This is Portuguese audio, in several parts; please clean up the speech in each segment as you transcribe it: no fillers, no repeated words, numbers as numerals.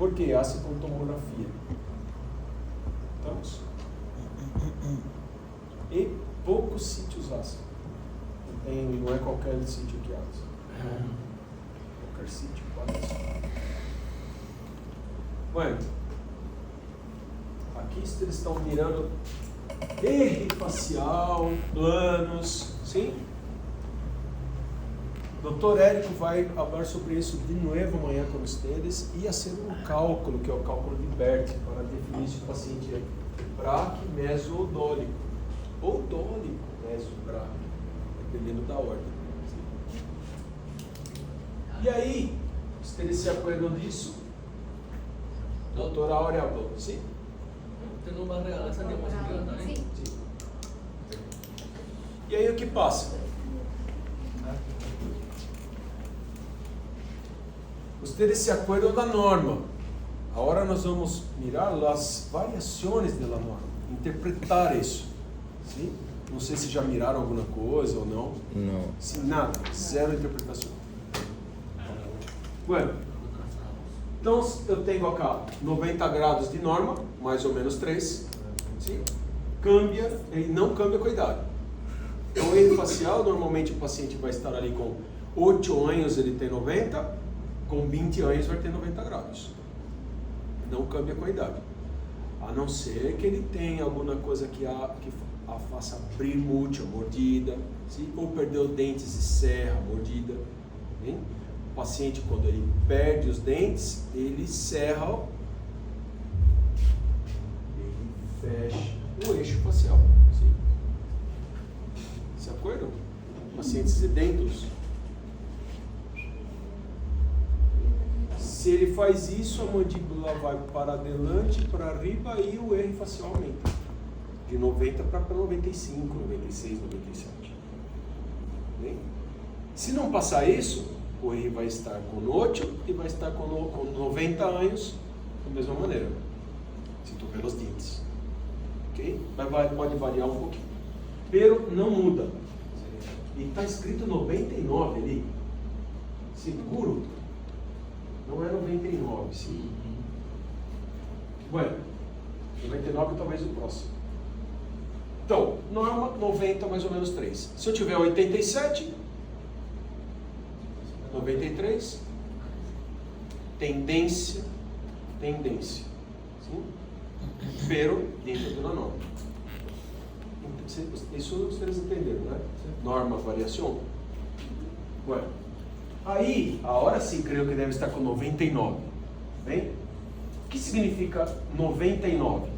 Por que hace com tomografia? Estamos? E poucos sítios hacen. Não é qualquer sítio que hace. Qualquer sítio pode hacer. Bueno, aqui eles estão mirando R facial, planos, sim? Dr. Érico vai falar sobre isso de novo amanhã com vocês e a ser um cálculo, que é o cálculo de Bert, para definir se o paciente é braque, meso ou dólico. Ou dólico, meso, braque, dependendo da ordem. E aí, vocês se acordam disso? Doutora Áurea falou, sim? Você não vai regalar essa diapositiva também? Sim. E aí o que passa? Vocês se acordam da norma. Agora nós vamos mirar as variações da norma, interpretar isso. Sim? Não sei se já miraram alguma coisa ou não. Não. Sim, nada, zero interpretação. Bueno, então eu tenho aqui 90 graus de norma, mais ou menos 3. Sim? Cambia, ele não cambia com a idade. O erro facial, normalmente o paciente vai estar ali com 8 anos, ele tem 90. Com 20 anos vai ter 90 graus. Não cambia com a idade. A não ser que ele tenha alguma coisa que a faça abrir muito, a mordida, sim? Ou perdeu dentes e serra, mordida. Sim? O paciente, quando ele perde os dentes, ele serra, ele fecha o eixo facial. Sim? Se acordam? Pacientes sedentos. Se ele faz isso, a mandíbula vai para adelante, para arriba e o R facial aumenta. De 90 para 95, 96, 97. Bem? Se não passar isso, o R vai estar com 8 e vai estar com 90 anos da mesma maneira. Se tu ver os dentes. Ok? Pode variar um pouquinho. Pero não muda. E está escrito 99 ali. Seguro? Não é 99, sim. Bueno, 99 talvez o próximo. Então, norma 90 mais ou menos 3. Se eu tiver 87, 93, tendência, sim? Pero dentro da norma. Isso vocês entenderam, né? Norma, variação. Bueno. Aí, a hora sim, creio que deve estar com 99. Bem? O que significa 99?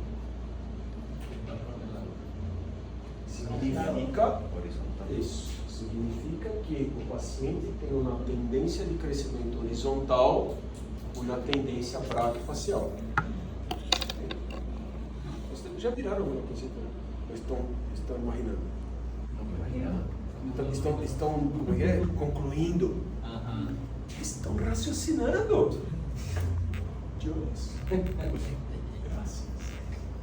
Significa isso. Significa que o paciente tem uma tendência de crescimento horizontal ou uma tendência braquifacial. Vocês já viraram alguma coisa? Estão imaginando? Estão concluindo? Estão raciocinando. Deus. Graças.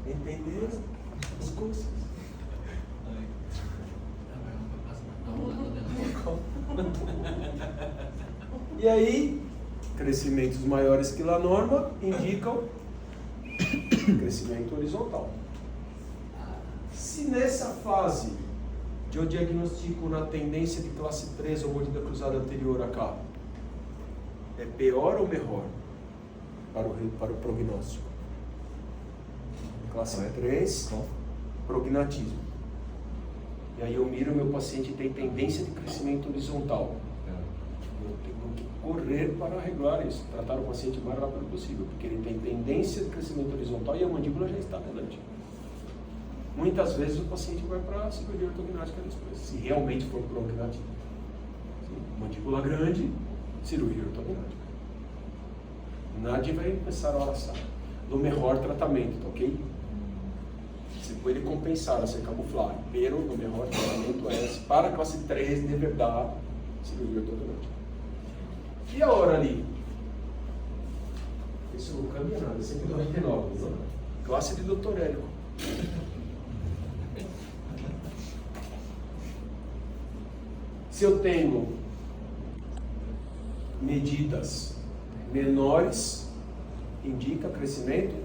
Entenderam as coisas. E aí, crescimentos maiores que a norma indicam crescimento horizontal. Se nessa fase eu diagnostico uma tendência de classe 3 ou mordida cruzada anterior acá, é pior ou melhor para o prognóstico? Classe 3, prognatismo. E aí eu miro, meu paciente tem tendência de crescimento horizontal. Eu tenho que correr para regular isso, tratar o paciente o mais rápido possível, porque ele tem tendência de crescimento horizontal e a mandíbula já está adelante. Muitas vezes o paciente vai para a cirurgia ortognática depois, se realmente for prognativo. Mandíbula grande, cirurgia ortognática. Nadie vai começar a oração do melhor tratamento, tá ok? Se pode compensar, se camuflar, pero o melhor tratamento é para a classe 3 de verdade, cirurgia ortognática. E a hora ali? Isso não cambia nada, é 199, né? Classe de Dr. Érico. Se eu tenho medidas menores indica crescimento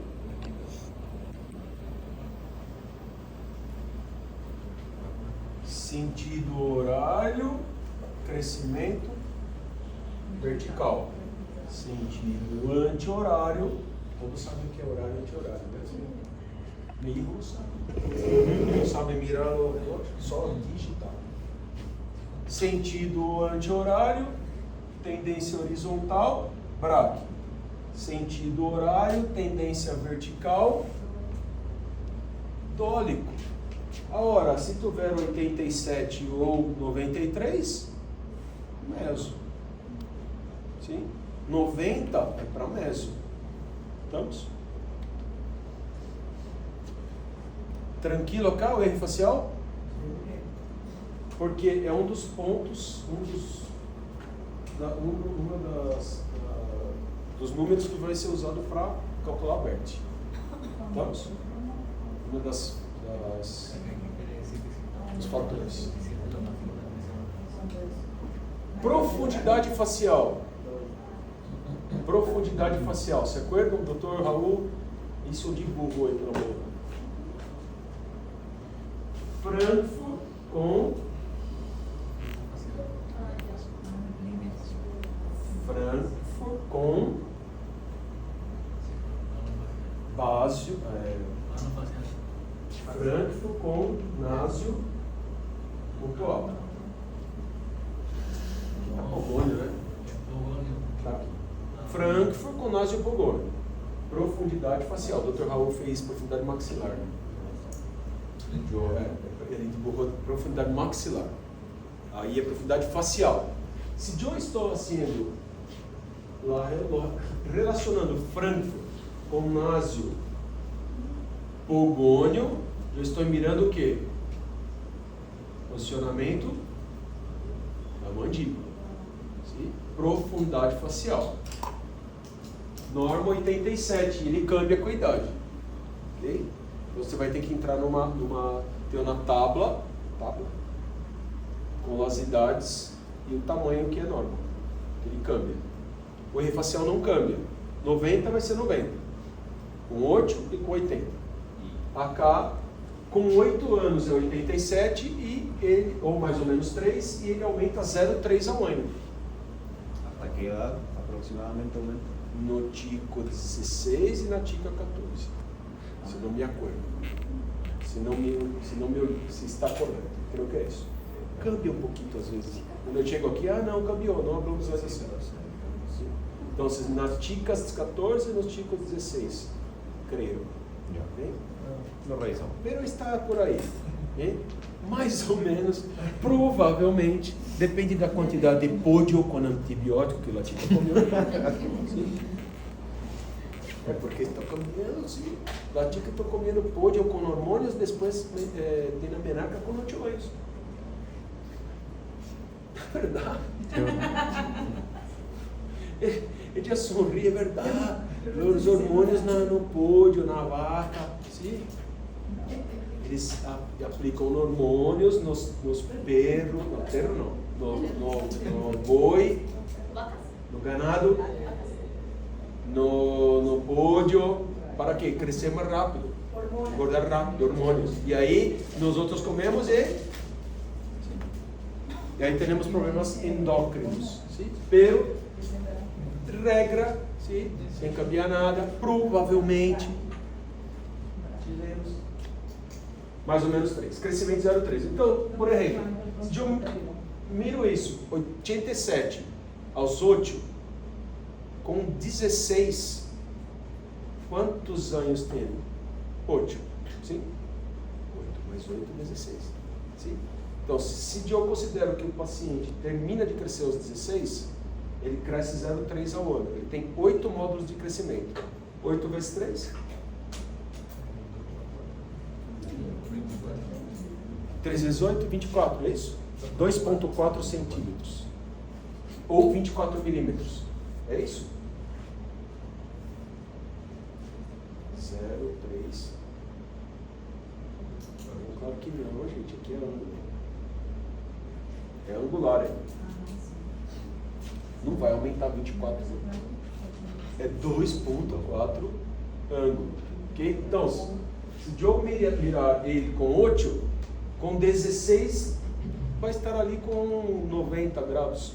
sentido horário, crescimento vertical. Sentido anti-horário, todos sabem o que é horário e anti-horário, né? Meio sabe. Não sabe mirar o relógio, só digitar. Sentido anti-horário, tendência horizontal, Bragg. Sentido horário, tendência vertical, dólico. Agora, se tiver 87 ou 93, meso. Sim? 90 é para meso. Estamos? Tranquilo acá o R facial? Porque é um dos pontos, dos números que vai ser usado para calcular BERT. Estamos? Uma dos fatores. Profundidade facial. Profundidade facial. Se acuerdam, doutor Raul? Isso divulgou aí pelo menos. Frankfurt com básio, Frankfurt com násio pontual. Pogônio, né? Tá aqui. Frankfurt com násio pogônio. Profundidade facial. O Dr. Raul fez profundidade maxilar. Né? Ele divulgou profundidade maxilar. Aí é profundidade facial. Se eu estou fazendo lá, relacionando Frankfurt com násio pogônio, eu estou mirando o quê? Posicionamento da mandíbula. Sim? Profundidade facial. Norma 87, ele cambia com a idade. Ok? Você vai ter que entrar ter uma tábua com as idades e o tamanho que é norma. Ele cambia. O R facial não cambia. 90 vai ser 90. Com 8 e com 80. Acá, com 8 anos é 87 e ele, ou mais ou menos 3, e ele aumenta 0,3 ao ano. ¿Hasta qué edad aproximadamente aumenta? No Tico 16 e na Tica 14. Se não me acordo. Se está correto. Creio que é isso. Cambia um pouquinho às vezes. Quando eu chego aqui, não cambiou, não hablamos mais assim. Então, nas Ticas 14 e nos Ticos 16. Creio. Bem? Lo revisamos. Pero está por aí. Hein? Mais ou menos, provavelmente, depende da quantidade de pódio com antibiótico que a Tica comeu. Sim. É porque está comendo, sim. A Tica está comendo pódio com hormônios, depois tem a menaca com notiões. É verdade. Ele já sorri, é verdade. Os hormônios no pódio, na vaca, sim. Eles aplicam hormônios nos perros, no boi, no ganado, no pódio, para que crescer mais rápido, engordar rápido, hormônios. E aí nós outros comemos e aí temos problemas endócrinos, sim? Pero regra, sim? Sem cambiar nada, provavelmente tivemos mais ou menos 3, crescimento 0,3. Então, por exemplo, se eu miro isso, 87 aos 8, com 16, quantos anos tem? 8, sim? 8 mais 8, 16, sim? Então, se eu considero que o paciente termina de crescer aos 16, ele cresce 0,3 ao ano. Ele tem 8 módulos de crescimento. 8 vezes 3? 3 vezes 8, 24, é isso? 2,4 centímetros. Ou 24 milímetros. É isso? 0,3. Claro que não, gente. Aqui é ângulo. É angular, é. Não vai aumentar 24. é 2.4 ângulo. Okay? Então, se eu mirar ele com 8, com 16 vai estar ali com 90 graus.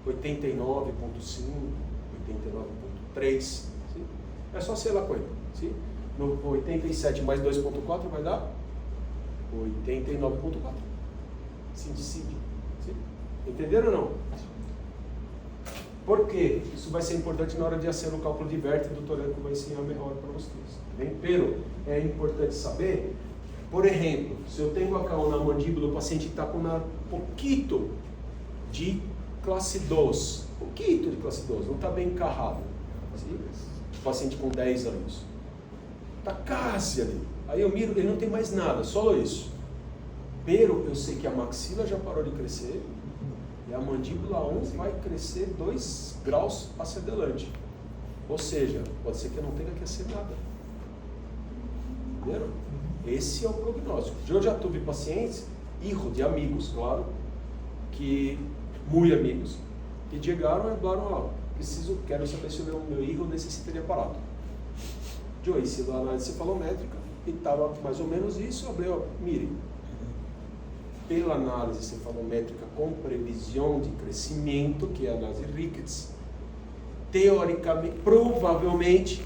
89.5, 89.3. Sim? É só ser lá com ele. Sim? No 87 mais 2.4 vai dar 89.4. Sim, decide. Sim? Entenderam ou não? Por quê? Isso vai ser importante na hora de fazer o cálculo de vértice, o Dr. Eco vai ensinar melhor para vocês. Bem? Pero é importante saber, por exemplo, se eu tenho acá na mandíbula, o paciente está com um pouquinho de classe 2, pouquinho de classe 2, não está bem encarrado. Assim, o paciente com 10 anos. Está quase ali. Aí eu miro, ele não tem mais nada, só isso. Pero eu sei que a maxila já parou de crescer e a mandíbula 1 vai crescer 2 graus hacia adelante. Ou seja, pode ser que eu não tenha que fazer nada. Entenderam? Esse é o prognóstico. Eu já tive pacientes, filhos de amigos, claro, que muito amigos, que chegaram e falaram, quero saber se o meu filho necessita de aparato. Eu hice a análise cefalométrica e estava mais ou menos isso. Eu falei, mire, pela análise cefalométrica com previsão de crescimento, que é a análise Ricketts, teoricamente, provavelmente,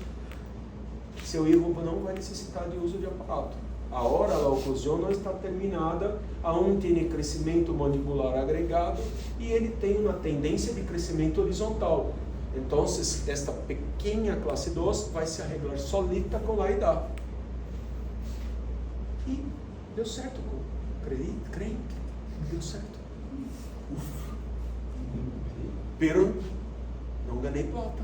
seu filho não vai necessitar de uso de aparato. A hora da oclusão não está terminada, aún tem crescimento mandibular agregado e ele tem uma tendência de crescimento horizontal. Então, esta pequena classe 2 vai se arreglar solita com a idade. E deu certo, creio, deu certo. Ufa. Pero não ganhei plata.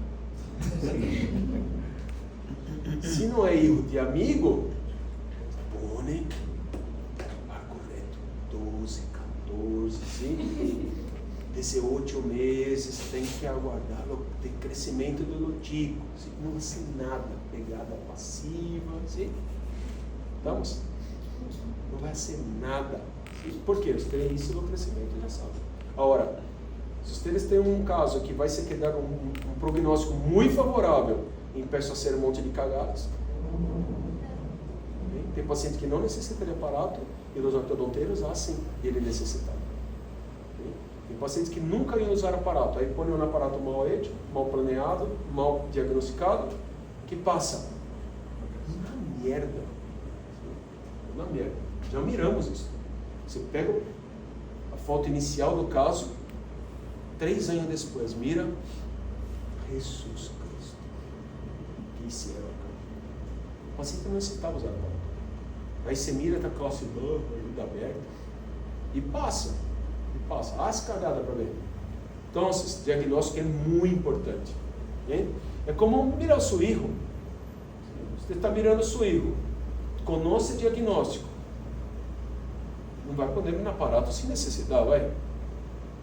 Se não é erro de amigo, põe arco reto, 12, 14, sim. 18 meses, tem que aguardar o crescimento do lotico, não se nada, pegada passiva, sim? Estamos? Não vai ser nada. Por quê? Os têm início do crescimento já sabem. Agora, se vocês têm um caso que vai ser que dar um prognóstico muito favorável em peço a ser um monte de cagadas, tem paciente que não necessita de aparato e os ortodonteiros, sim, ele necessita. Tem pacientes que nunca iam usar aparato, aí põem um aparato mal ético, mal planeado, mal diagnosticado, que passa uma merda. Uma merda. Já miramos isso. Você pega a foto inicial do caso, 3 anos depois, mira, Jesus Cristo. Que isso era? O paciente não necessitava usar aparato. Aí você mira, está classe B, ajuda aberta, e passa. As cagadas para ver. Então, esse diagnóstico é muito importante. Hein? É como mirar o seu filho. Você está mirando o seu filho, conhece o diagnóstico. Não vai poder ir no aparato se necessitar, vai?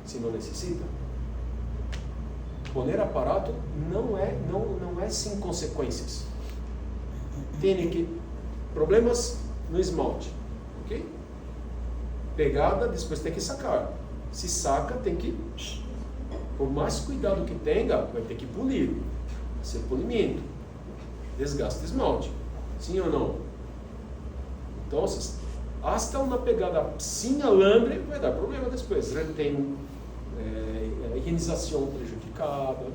Se não necessita. Poner aparato não é sem consequências. Tem que problemas no esmalte, ok? Pegada, depois tem que sacar. Se saca, tem que, por mais cuidado que tenha, vai ter que polir. Vai ser polimento. Desgaste de esmalte. Sim ou não? Então, hasta uma pegada sem alambre vai dar problema depois. Tem higienização prejudicada.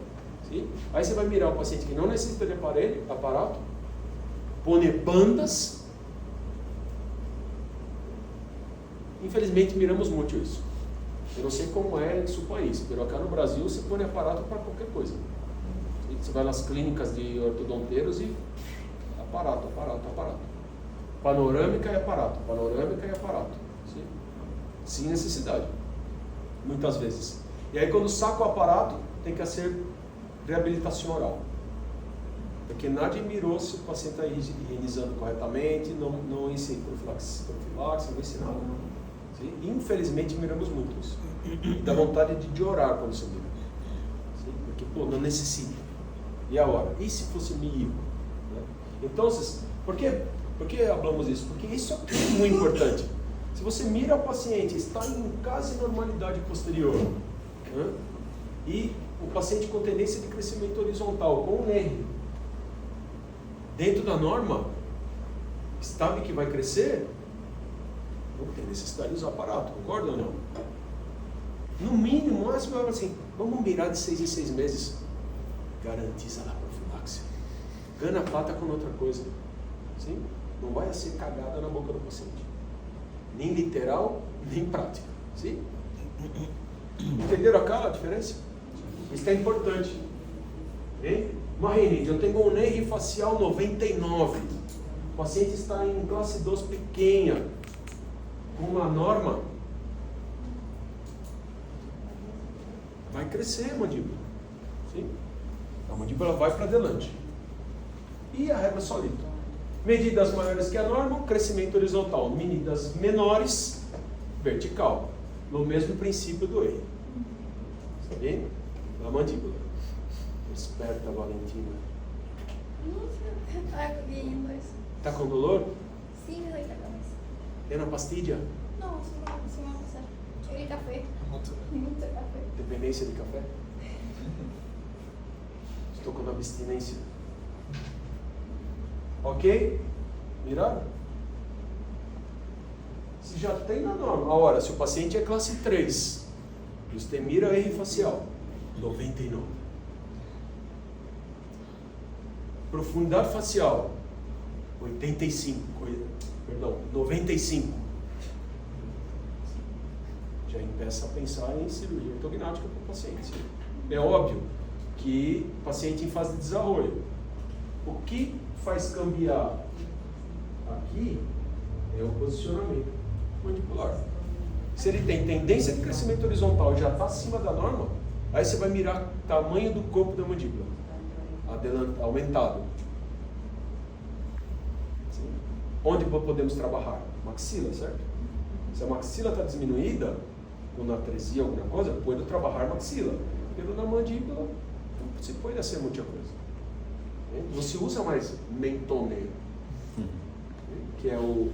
Sim? Aí você vai mirar um paciente que não necessita de aparato, põe bandas. Infelizmente, miramos muito isso. Eu não sei como é em seu país, mas aqui no Brasil você põe aparato para qualquer coisa. Você vai nas clínicas de ortodonteiros e aparato. Panorâmica é aparato. Sim? Sem necessidade. Muitas vezes. E aí quando saca o aparato, tem que fazer reabilitação oral. Porque nada mirou se o paciente está higienizando corretamente, não ensina profilaxia, não ensina nada. Sim? Infelizmente miramos muito isso. E dá vontade de orar quando você mira. Sim? Porque não necessita. E a hora? E se fosse meu filho? Né? Então, por que falamos isso? Porque isso é muito importante. Se você mira o paciente, está em quase normalidade posterior, né? E o paciente com tendência de crescimento horizontal, com um R, dentro da norma, sabe que vai crescer, não tem necessidade de usar aparato, concorda ou não? No mínimo, o máximo é assim, vamos mirar de 6 em 6 meses, garantiza a profilaxia. Gana plata com outra coisa. Sim? Não vai ser cagada na boca do paciente. Nem literal, nem prática. Sim? Entenderam a diferença? Isso é importante. Hein? Marini, eu tenho um NR facial 99. O paciente está em classe 2 pequena, com uma norma. Vai crescer a mandíbula. Sim? A mandíbula vai para adelante. E a régua sólida. Medidas maiores que a norma, crescimento horizontal. Medidas menores, vertical. No mesmo princípio do R. Sabe? Na mandíbula. Esperta, Valentina. Está com dolor? Sim, me dói la cabeza. Tem na pastilha? No, sí me va a pasar. Yo quería café. Mucho café. Dependência de café? Estou com abstinência. Ok? Miraram? Se já tem na norma. Agora, se o paciente é classe 3, você mira R facial, 99. Profundidade facial, 95. Já começa a pensar em cirurgia ortognática para o paciente. É óbvio que o paciente em fase de desarrollo, o que faz cambiar aqui é o posicionamento mandibular. Se ele tem tendência de crescimento horizontal e já está acima da norma, aí você vai mirar o tamanho do corpo da mandíbula, aumentado. Sim. Onde podemos trabalhar? Maxila, certo? Se a maxila está diminuída, com atresia, alguma coisa, pode trabalhar maxila. Pelo na mandíbula, você pode ser muita coisa. Não se usa mais mentoneiro, que é o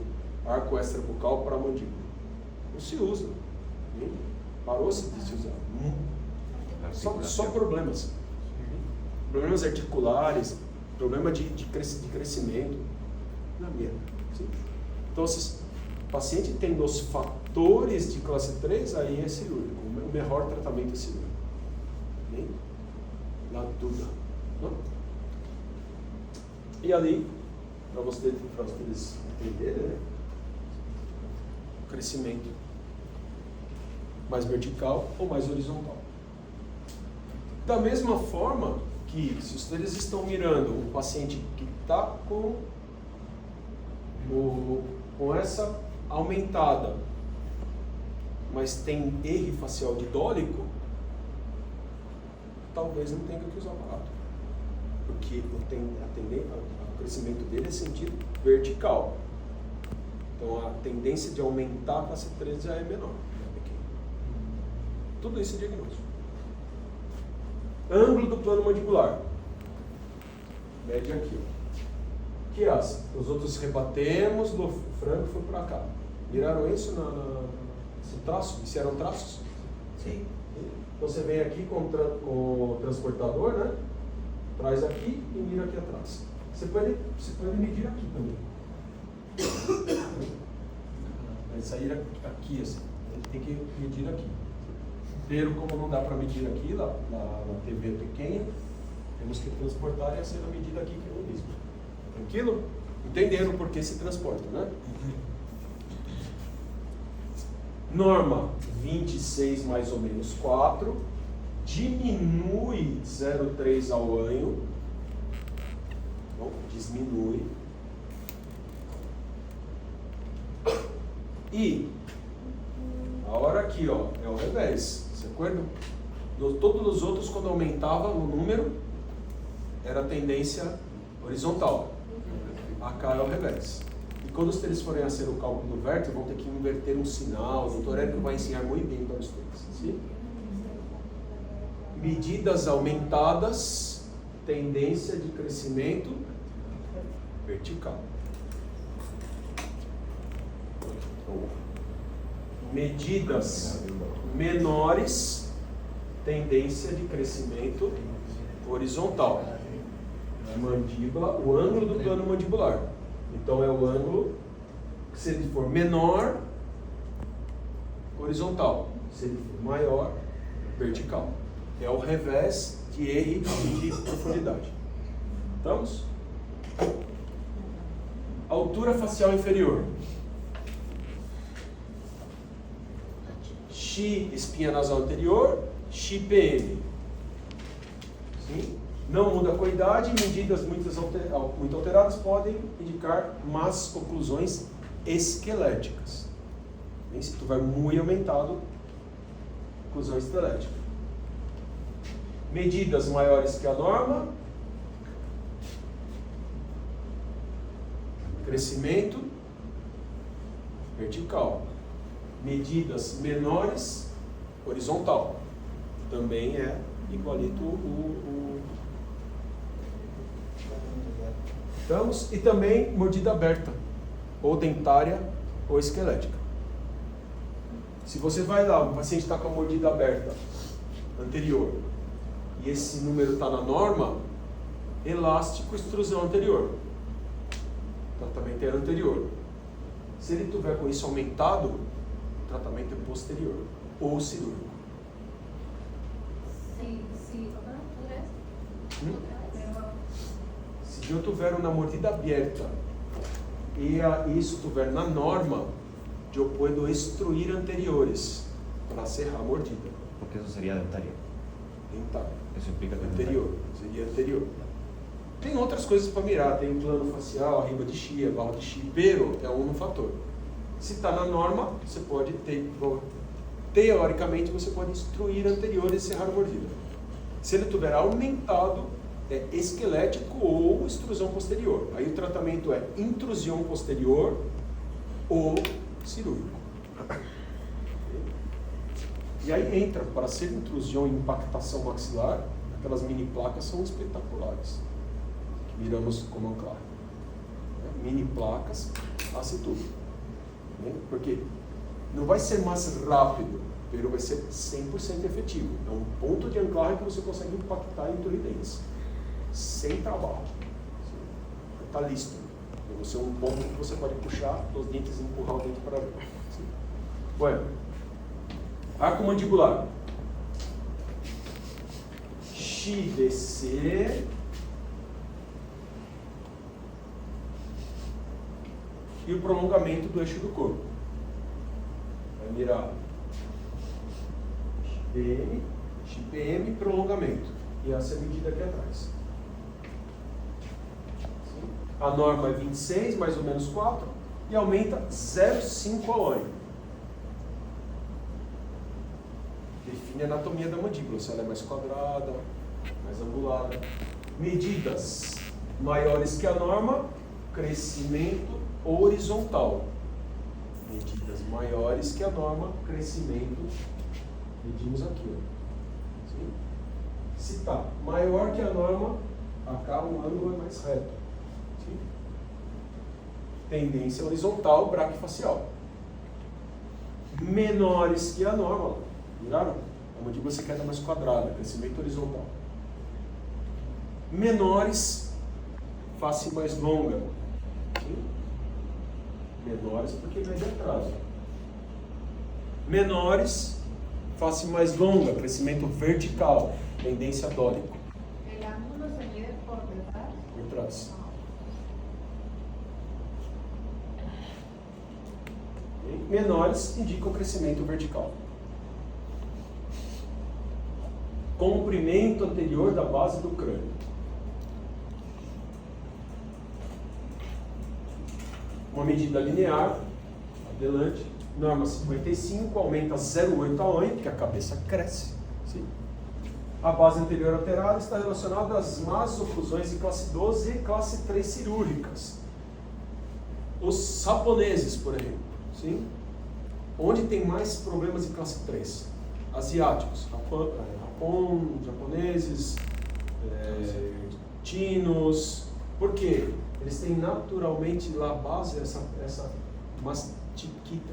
arco extrabucal para a mandíbula. Não se usa. Parou-se de se usar. Só problemas. Problemas articulares, problema de crescimento. Na merda. Então, se o paciente tem os fatores de classe 3, aí é cirúrgico. O melhor tratamento é cirúrgico. La dúvida. Não? E ali, para vocês entenderem, né? O crescimento mais vertical ou mais horizontal. Da mesma forma que, se vocês estão mirando um paciente que está com essa aumentada, mas tem R facial didólico, talvez não tenha que usar aparato, porque o crescimento dele é sentido vertical. Então a tendência de aumentar para classe 3 já é menor. Tudo isso é diagnóstico. Ângulo do plano mandibular. Mede aqui. Que os outros rebatemos, o frango foi para cá. Miraram isso nesse traço? Isso eram traços? Sim. Então você vem aqui com o transportador, né? Traz aqui e mira aqui atrás. Você pode medir aqui também. Vai sair aqui assim. Ele tem que medir aqui. Pero como não dá para medir aqui, na TV pequena, temos que transportar e a ser a medida aqui que eu mesmo. Tranquilo? Entenderam por que se transporta, né? Norma 26 mais ou menos 4, diminui 0,3 ao anho, bom, diminui, e a hora aqui, ó, é o revés, você acorda? Todos os outros, quando aumentava o número, era a tendência horizontal, acá é o revés. E quando vocês forem a ser o cálculo do vértice, vão ter que inverter um sinal. O doutor Érico vai ensinar muito bem para vocês. Sim? Medidas aumentadas, tendência de crescimento vertical. Medidas menores, tendência de crescimento horizontal. Mandíbula, o ângulo do plano mandibular. Então é o ângulo que, se ele for menor, horizontal. Se ele for maior, vertical. É o revés de R de profundidade. Estamos? Altura facial inferior. Xi, espinha nasal anterior, Xi PM. Sim? Não muda com a idade, medidas muito alteradas podem indicar más oclusões esqueléticas. E se tiver muito aumentado, oclusão esquelética. Medidas maiores que a norma, crescimento vertical. Medidas menores, horizontal. Também é igualito Estamos? E também mordida aberta, ou dentária, ou esquelética. Se você vai lá, o paciente está com a mordida aberta anterior, e esse número está na norma, elástico, extrusão anterior. Tratamento é anterior. Se ele tiver com isso aumentado, o tratamento é posterior, ou cirúrgico. Se eu tiver uma mordida aberta e isso estiver na norma, eu posso extruir anteriores para cerrar a mordida. Porque isso seria dentária. Dentária. Isso implica que anterior. Seria anterior. Tem outras coisas para mirar, tem o plano facial, a riba de Xi, a barra de Xi, pero é um fator. Se está na norma, você pode ter, teoricamente, você pode extruir anteriores e cerrar a mordida. Se ele tiver aumentado, é esquelético ou extrusão posterior. Aí o tratamento é intrusão posterior ou cirúrgico. E aí entra, para ser intrusão e impactação maxilar, aquelas mini placas são espetaculares. Que miramos como um claro. Mini placas, faça tudo. Porque não vai ser mais rápido, mas vai ser 100% efetivo. É um ponto de anclagem que você consegue impactar entre os dentes. Sem trabalho. Está listo. Você é um ponto que você pode puxar os dentes e empurrar o dente para dentro. Bueno. Arco mandibular. Xi descer. E o prolongamento do eixo do corpo. Vai mirar XPM, prolongamento. E essa é a medida aqui atrás. A norma é 26, mais ou menos 4, e aumenta 0,5 ao ano. Define a anatomia da mandíbula, se ela é mais quadrada, mais angulada. Medidas maiores que a norma, crescimento horizontal. Medidas maiores que a norma, crescimento, medimos aqui. Ó. Sim? Se está maior que a norma, acá o ângulo é mais reto. Sim? Tendência horizontal, braquifacial. Menores que a norma, viraram? A mandíbula você quer dar mais quadrada, crescimento horizontal. Menores, face mais longa. Sim? Menores porque médio atraso. Menores, face mais longa, crescimento vertical, tendência dólico. El ángulo se mide por detrás. Por trás. Menores indicam crescimento vertical. Comprimento anterior da base do crânio. Uma medida linear, adelante, norma 55, aumenta 0,8 ao ano, porque a cabeça cresce. Sim? A base anterior alterada está relacionada às más oclusões de classe 12 e classe 3 cirúrgicas. Os japoneses, por exemplo, sim? Onde tem mais problemas de classe 3? Asiáticos, Japão, japoneses, chinos. Por quê? Eles têm naturalmente lá a base, essa mastiquita,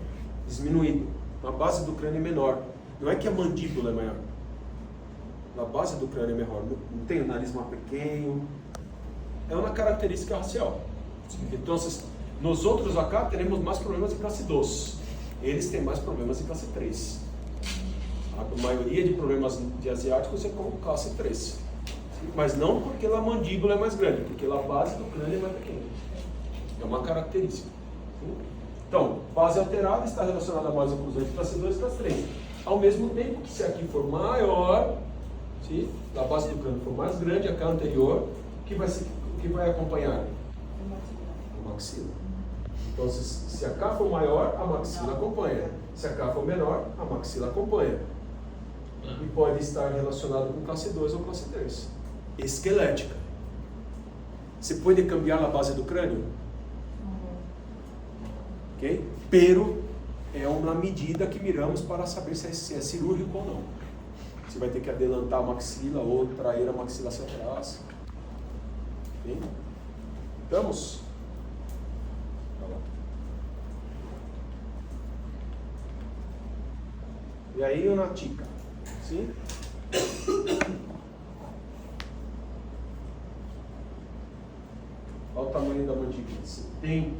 diminuída. A base do crânio é menor. Não é que a mandíbula é maior. a base do crânio é menor, não tem o nariz mais pequeno. É uma característica racial. Então, nós outros acá teremos mais problemas de classe 2. Eles têm mais problemas de classe 3. A maioria de problemas de asiáticos é com classe 3. Mas não porque a mandíbula é mais grande, porque a base do crânio é mais pequena. É uma característica. Então, base alterada está relacionada a mais oclusões de classe 2 e classe 3. Ao mesmo tempo que se aqui for maior, se a base do crânio for mais grande, a anterior, o que vai acompanhar? A maxila. Então, se a K for maior, a maxila acompanha. Se a K for menor, a maxila acompanha. E pode estar relacionado com classe 2 ou classe 3. Esquelética. Você pode cambiar a base do crânio? Ok? Pero é uma medida que miramos para saber se é cirúrgico ou não. Você vai ter que adelantar a maxila ou trair a maxila hacia atrás. Ok? Estamos? E aí uma tica. Sim? Olha o tamanho da mandíbula. Você tem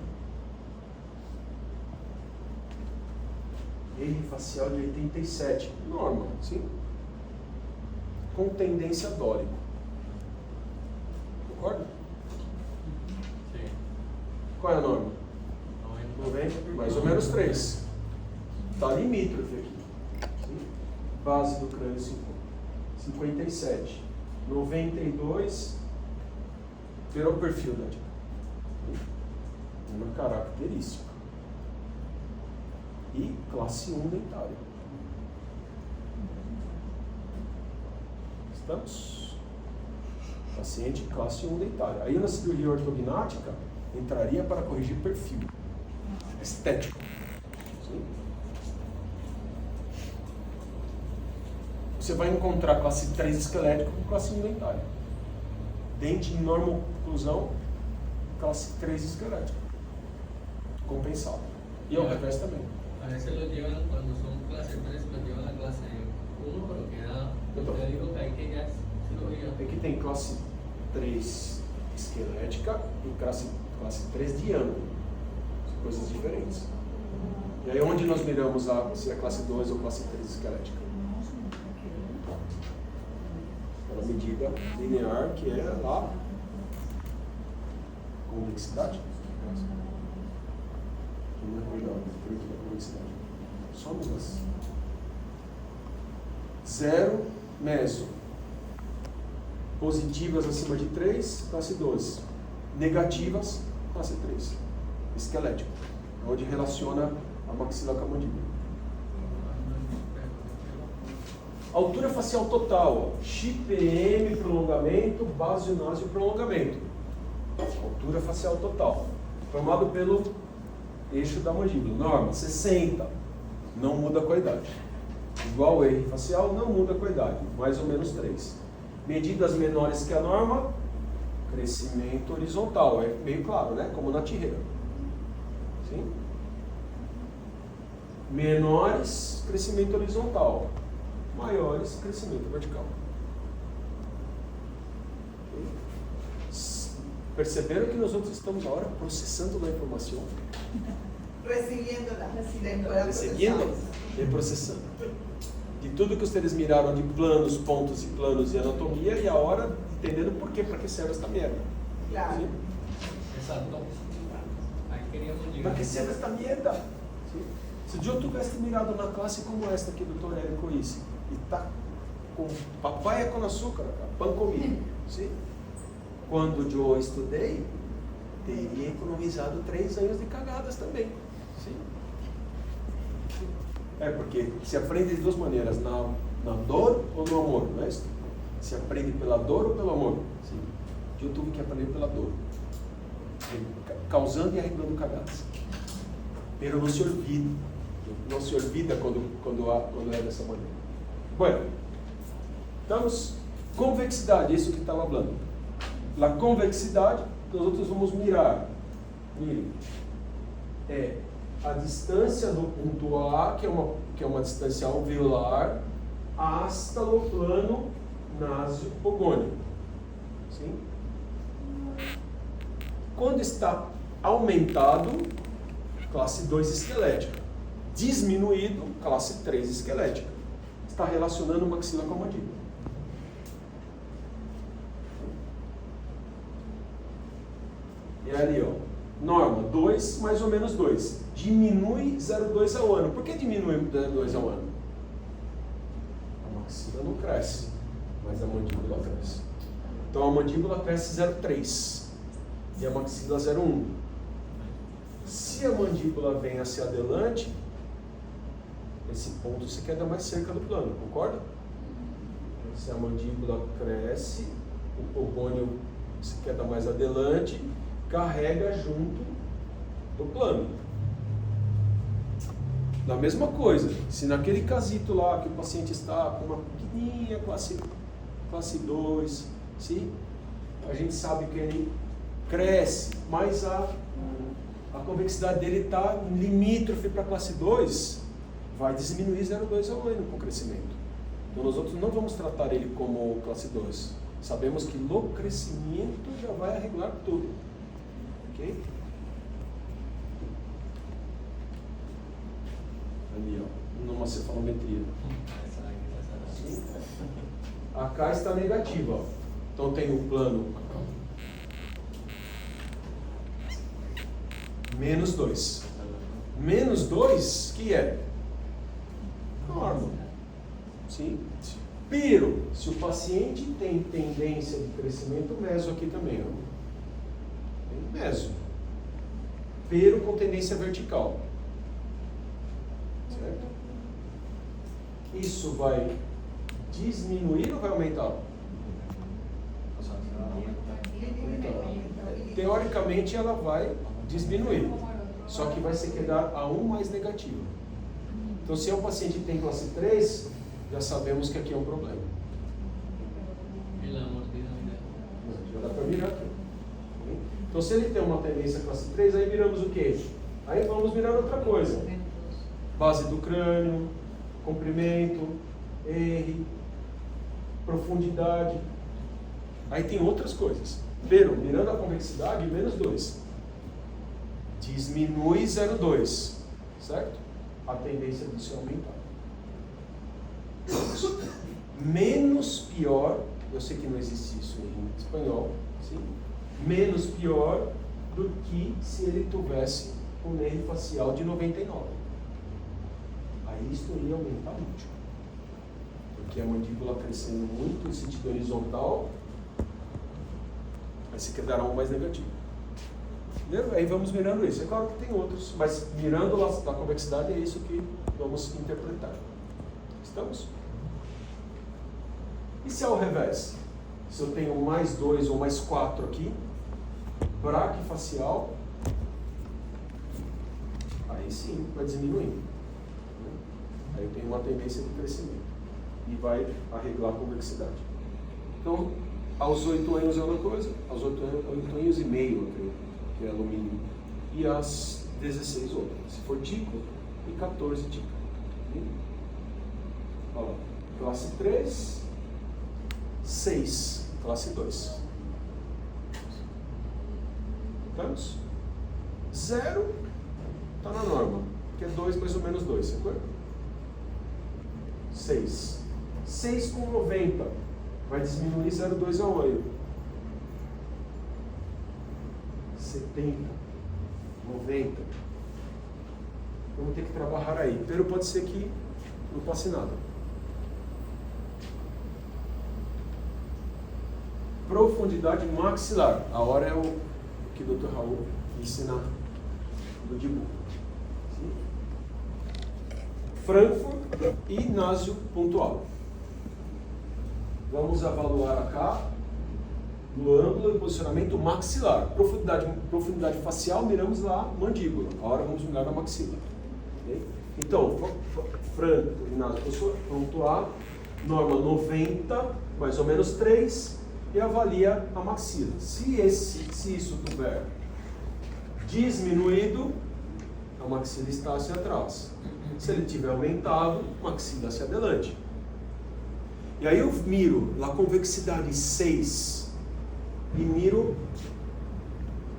eje facial de 87, norma, sim? Com tendência dórica. Concorda? Sim. Qual é a norma? 90, mais ou menos 3. Está limítrofe aqui. Sim? Base do crânio 57. 92 pelo perfil da tica. Uma característica. E classe 1 dentária. Estamos? Paciente classe 1 dentária. Aí na cirurgia ortognática entraria para corrigir perfil estético. Sim? Você vai encontrar classe 3 esquelético com classe 1 dentária. Dente em norma oclusão, classe 3 esquelético. Compensado. E ao revés também. A veces lo llevan cuando son clase 3, lo llevan a clase 1, pero queda. Ya digo que hay que ya cirugía. Aqui tem classe 3 esquelética e classe 3 de ângulo. São coisas diferentes. E aí onde nós miramos se é classe 2 ou classe 3 esquelética? Aquela medida linear que é lá convexidade. Não é cuidado, da convexidade. Só mudança. 0, meso. Positivas acima de 3, classe 12. Negativas, classe 3. Esquelético. Onde relaciona a maxila com a mandíbula. Altura facial total. XPM prolongamento, base ginásio prolongamento. Altura facial total. Formado pelo eixo da mandíbula. Norma, 60. Não muda com a idade. Igual o eixo facial, não muda com a idade. Mais ou menos 3. Medidas menores que a norma, crescimento horizontal. É meio claro, né? Como na tirreira. Sim? Menores, crescimento horizontal. Maiores, crescimento vertical. Okay? Perceberam que nós outros estamos agora processando a informação? Recibiéndola. Recebendo e processando. De tudo que vocês miraram de planos, pontos e planos e anatomia, e a hora entendendo por quê, para que serve esta merda. Claro. Sim? Exacto. Ahí queríamos Para llegar. que serve esta merda? Sim? Se eu tivesse mirado na classe como esta que o Dr. Érico disse, e tá com papaya com açúcar, pão comido, sim? Quando eu estudei, teria economizado 3 anos de cagadas também. Sim? É porque se aprende de duas maneiras, na dor ou no amor, não é isso? Se aprende pela dor ou pelo amor? Sim. Eu tive que aprender pela dor, causando e arreglando cagadas. Pero não se olvida quando é dessa maneira. Bueno, estamos convexidade, isso que estava falando. A convexidade, nós outros vamos mirar. Mire, é a distância do ponto A, que é uma distância alveolar, hasta o plano násio, ogônio. Sim? Quando está aumentado, classe 2 esquelética. Diminuído, classe 3 esquelética. Está relacionando maxila com a mandíbula. E ali, ó, norma 2 mais ou menos 2. Diminui 0,2 ao ano. Por que diminui 0,2 ao ano? A maxila não cresce, mas a mandíbula cresce. Então a mandíbula cresce 0,3 e a maxila 0,1. Se a mandíbula vem hacia adelante, esse ponto se queda mais cerca do plano, concorda? Se a mandíbula cresce, o ogônio se queda mais adelante, carrega junto do plano. Da mesma coisa, se naquele casito lá que o paciente está com uma pequenininha classe 2, sim? A gente sabe que ele cresce, mas a convexidade dele está limítrofe para a classe 2, vai diminuir 0,2 ao ano com o crescimento. Então nós outros não vamos tratar ele como classe 2. Sabemos que no crescimento já vai arreglar tudo. Ok? Ali, ó, numa cefalometria. A K está negativa, ó. Então tem o plano menos 2. Menos 2, que é? Norma. Sim? Pero, se o paciente tem tendência de crescimento meso aqui também, ó. Tem meso. Pero com tendência vertical. Certo? Isso vai diminuir ou vai aumentar? Teoricamente ela vai diminuir, só que vai se quedar a 1 mais negativo. Então se é um paciente que tem classe 3, já sabemos que aqui é um problema. Já dá para virar aqui. Então se ele tem uma tendência classe 3, aí viramos o quê? Aí vamos virar outra coisa. Base do crânio, comprimento, R, profundidade. Aí tem outras coisas. Pero, mirando a convexidade, menos 2. Diminui 0,2. Certo? A tendência disso é aumentar. Menos pior, eu sei que não existe isso em espanhol, sim? Menos pior do que se ele tivesse um nervo facial de 99. Aí isso iria aumentar muito. Porque a mandíbula crescendo muito em sentido horizontal, vai se quedar um mais negativo. Entendeu? Aí vamos mirando isso. É claro que tem outros, mas mirando a convexidade é isso que vamos interpretar. Estamos? E se ao revés? Se eu tenho mais 2 ou mais 4 aqui, braquifacial, aí sim vai diminuindo. Aí eu tenho uma tendência de crescimento e vai arreglar a convexidade. Então, aos 8 anos é uma coisa, aos 8 anos e meio, que é alumínio, e às 16 outras. Se for tico, e 14 tico. Olha lá, classe 3, 6, classe 2. Estamos? 0 está na norma, que é 2 mais ou menos 2, certo? 6. 6 com 90 vai diminuir 0,2 ao olho. 70, 90. Vamos ter que trabalhar aí. Pero pode ser que não passe nada. Profundidade maxilar. A hora é o que o Dr. Raul ensina do Dibu. Frankfurt e násio pontual. Vamos avaliar acá no ângulo e posicionamento maxilar. Profundidade facial, miramos lá mandíbula. Agora vamos mirar na maxila. Okay? Então, Frankfurt e násio pontual, norma 90, mais ou menos 3, e avalia a maxila. Se isso tiver diminuído, a maxila está hacia atrás. Se ele tiver aumentado, maxila hacia adelante. E aí eu miro a convexidade 6 e miro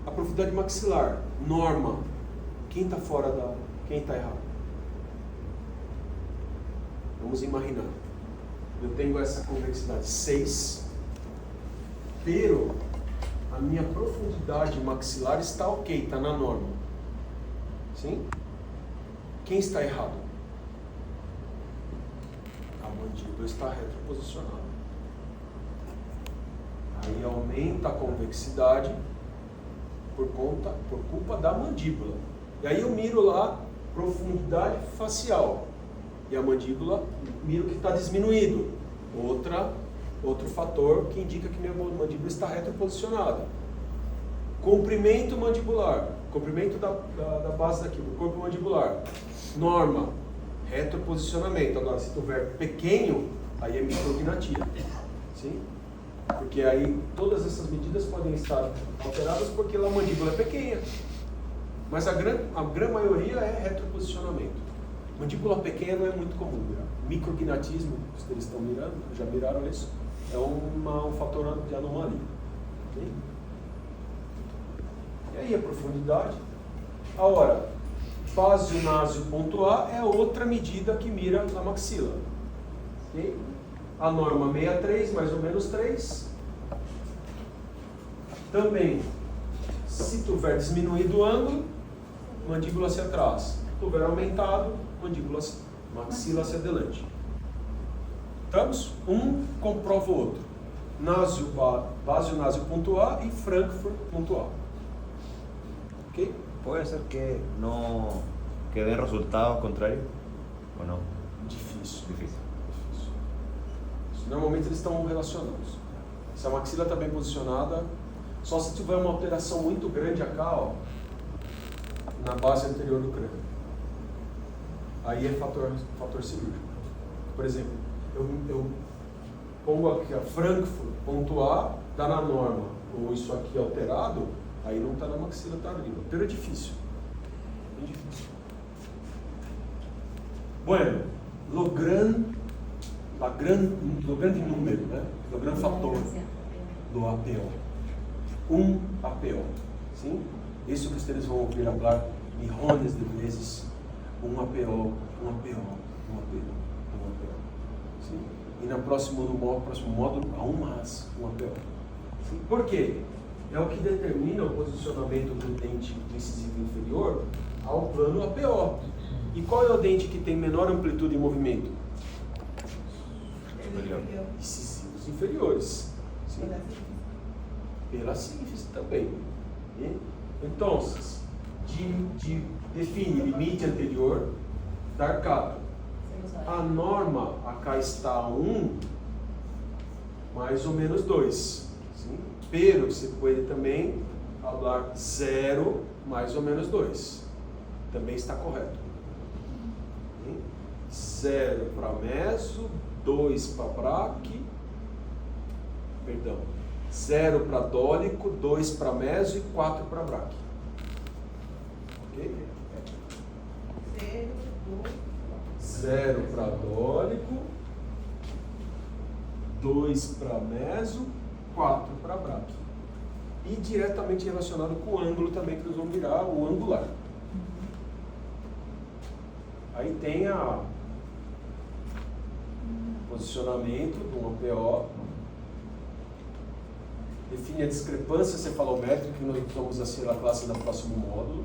a profundidade maxilar, norma. Quem está fora da... Quem está errado? Vamos imaginar. Eu tenho essa convexidade 6, pero a minha profundidade maxilar está ok, está na norma. Sim? Quem está errado? A mandíbula está retroposicionada. Aí aumenta a convexidade por culpa da mandíbula. E aí eu miro lá profundidade facial. E a mandíbula, miro que está disminuído. Outro fator que indica que minha mandíbula está retroposicionada. Comprimento mandibular. Comprimento da base daqui, do corpo mandibular. Norma. Retroposicionamento. Agora, se estiver pequeno, aí é micrognatia. Sim? Porque aí todas essas medidas podem estar alteradas porque a mandíbula é pequena. Mas a grande maioria é retroposicionamento. Mandíbula pequena não é muito comum. Micrognatismo, se eles estão mirando, já miraram isso, é um fator de anomalia. Okay? E aí a profundidade. Agora, basio-násio ponto A é outra medida que mira a maxila. Okay? A norma 63, mais ou menos 3. Também, se tiver diminuído o ângulo, mandíbula hacia atrás. Se tiver aumentado, maxila hacia adelante. Estamos? Um comprova o outro. Basio-násio ponto A e Frankfurt ponto A. Ok? ¿Puede ser que no que den resultados contrarios o no? Difícil. Difícil. Normalmente eles estão relacionados. Se a maxila está bem posicionada, só se tiver uma alteração muito grande cá, ó, na base anterior do crânio. Aí é fator cirúrgico. Por exemplo, eu pongo aqui a Frankfurt ponto A, está na norma, ou isso aqui alterado, aí não está na maxila tardiva. Pero é difícil. Bem difícil. Bueno, lo grande número, né? O grande fator do APO. APO. Sim? Isso que vocês vão ouvir falar milhões de vezes. APO. Sim? E no próximo módulo, aún mais APO. Sim? Por quê? É o que determina o posicionamento do dente incisivo inferior ao plano APO. E qual é o dente que tem menor amplitude de movimento? Incisivos inferiores. Sim? Pela síntese também. Então, define limite anterior da arcada. A norma acá está 1, mais ou menos 2. Sim? Pero você pode também falar 0, mais ou menos 2. Também está correto. 0 para meso, 2 para braque, 0 para dólico, 2 para meso e 4 para braque. Ok? 0 para dólico, 2 para meso, 4 para braque. E diretamente relacionado com o ângulo também, que nós vamos virar o angular. Aí tem a posicionamento do APO, define a discrepância cefalométrica, que nós vamos assistir a classe no próximo módulo.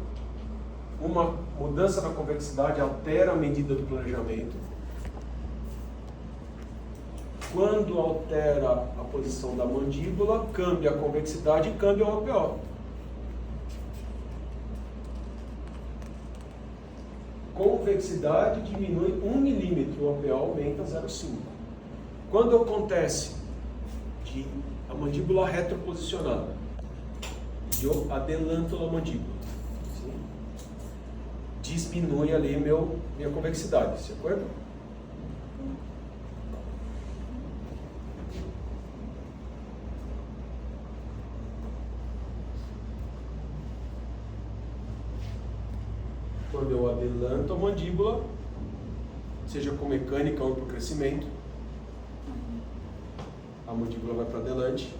Uma mudança na convexidade altera a medida do planejamento. Quando altera a posição da mandíbula, cambia a convexidade e cambia o APO. Convexidade diminui 1 milímetro, o APO aumenta 0,5. Quando acontece de a mandíbula retroposicionada, eu adelanto a mandíbula, sim? Diminui ali minha convexidade, de acordo? Quando eu adelanto a mandíbula, seja com mecânica ou por crescimento, mandíbula vai para adelante,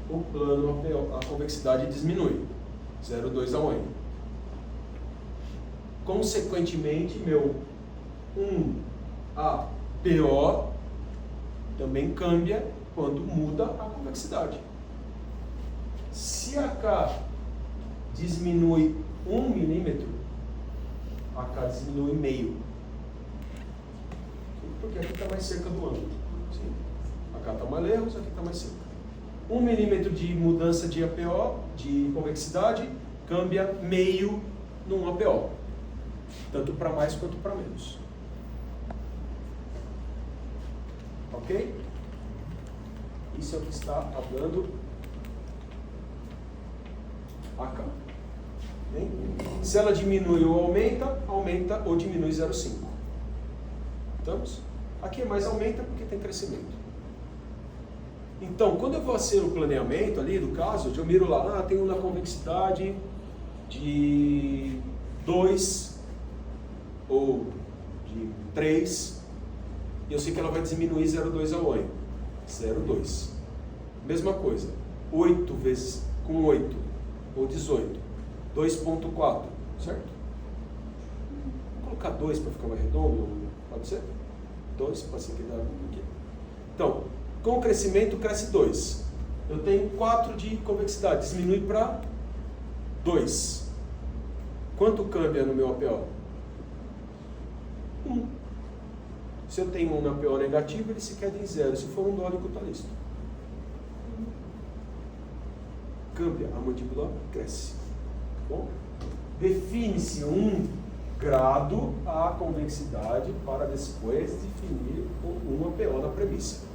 o plano APO, a convexidade diminui, 0,2 ao N. Consequentemente, meu 1APO também cambia quando muda a convexidade. Se a K diminui 1 milímetro, a K diminui meio. Porque aqui está mais cerca do ângulo. Sim. A K está mais lejos, aqui está mais cerca. 1 milímetro de mudança de APO, de convexidade, cambia meio num APO. Tanto para mais quanto para menos. Ok? Isso é o que está falando a K. Bem? Se ela diminui ou aumenta, aumenta ou diminui 0,5. Estamos? Aqui é mais aumenta porque tem crescimento. Então, quando eu vou fazer o planeamento ali do caso, eu miro lá, tem uma convexidade de 2 ou de 3, e eu sei que ela vai diminuir 0,2 ao N. 0,2. Mesma coisa, 8 vezes com 8, ou 18, 2,4, certo? Vou colocar 2 para ficar mais redondo, pode ser? 2, pode ser que dá aqui. Então, com o crescimento, cresce 2. Eu tenho 4 de convexidade, diminui para 2. Quanto cambia no meu APO? 1. Se eu tenho um APO negativo, ele se queda em 0. Se for um dólico, está listo. Cambia, a mandíbula cresce. Bom? Define-se 1 grado a convexidade para depois definir um APO na premissa.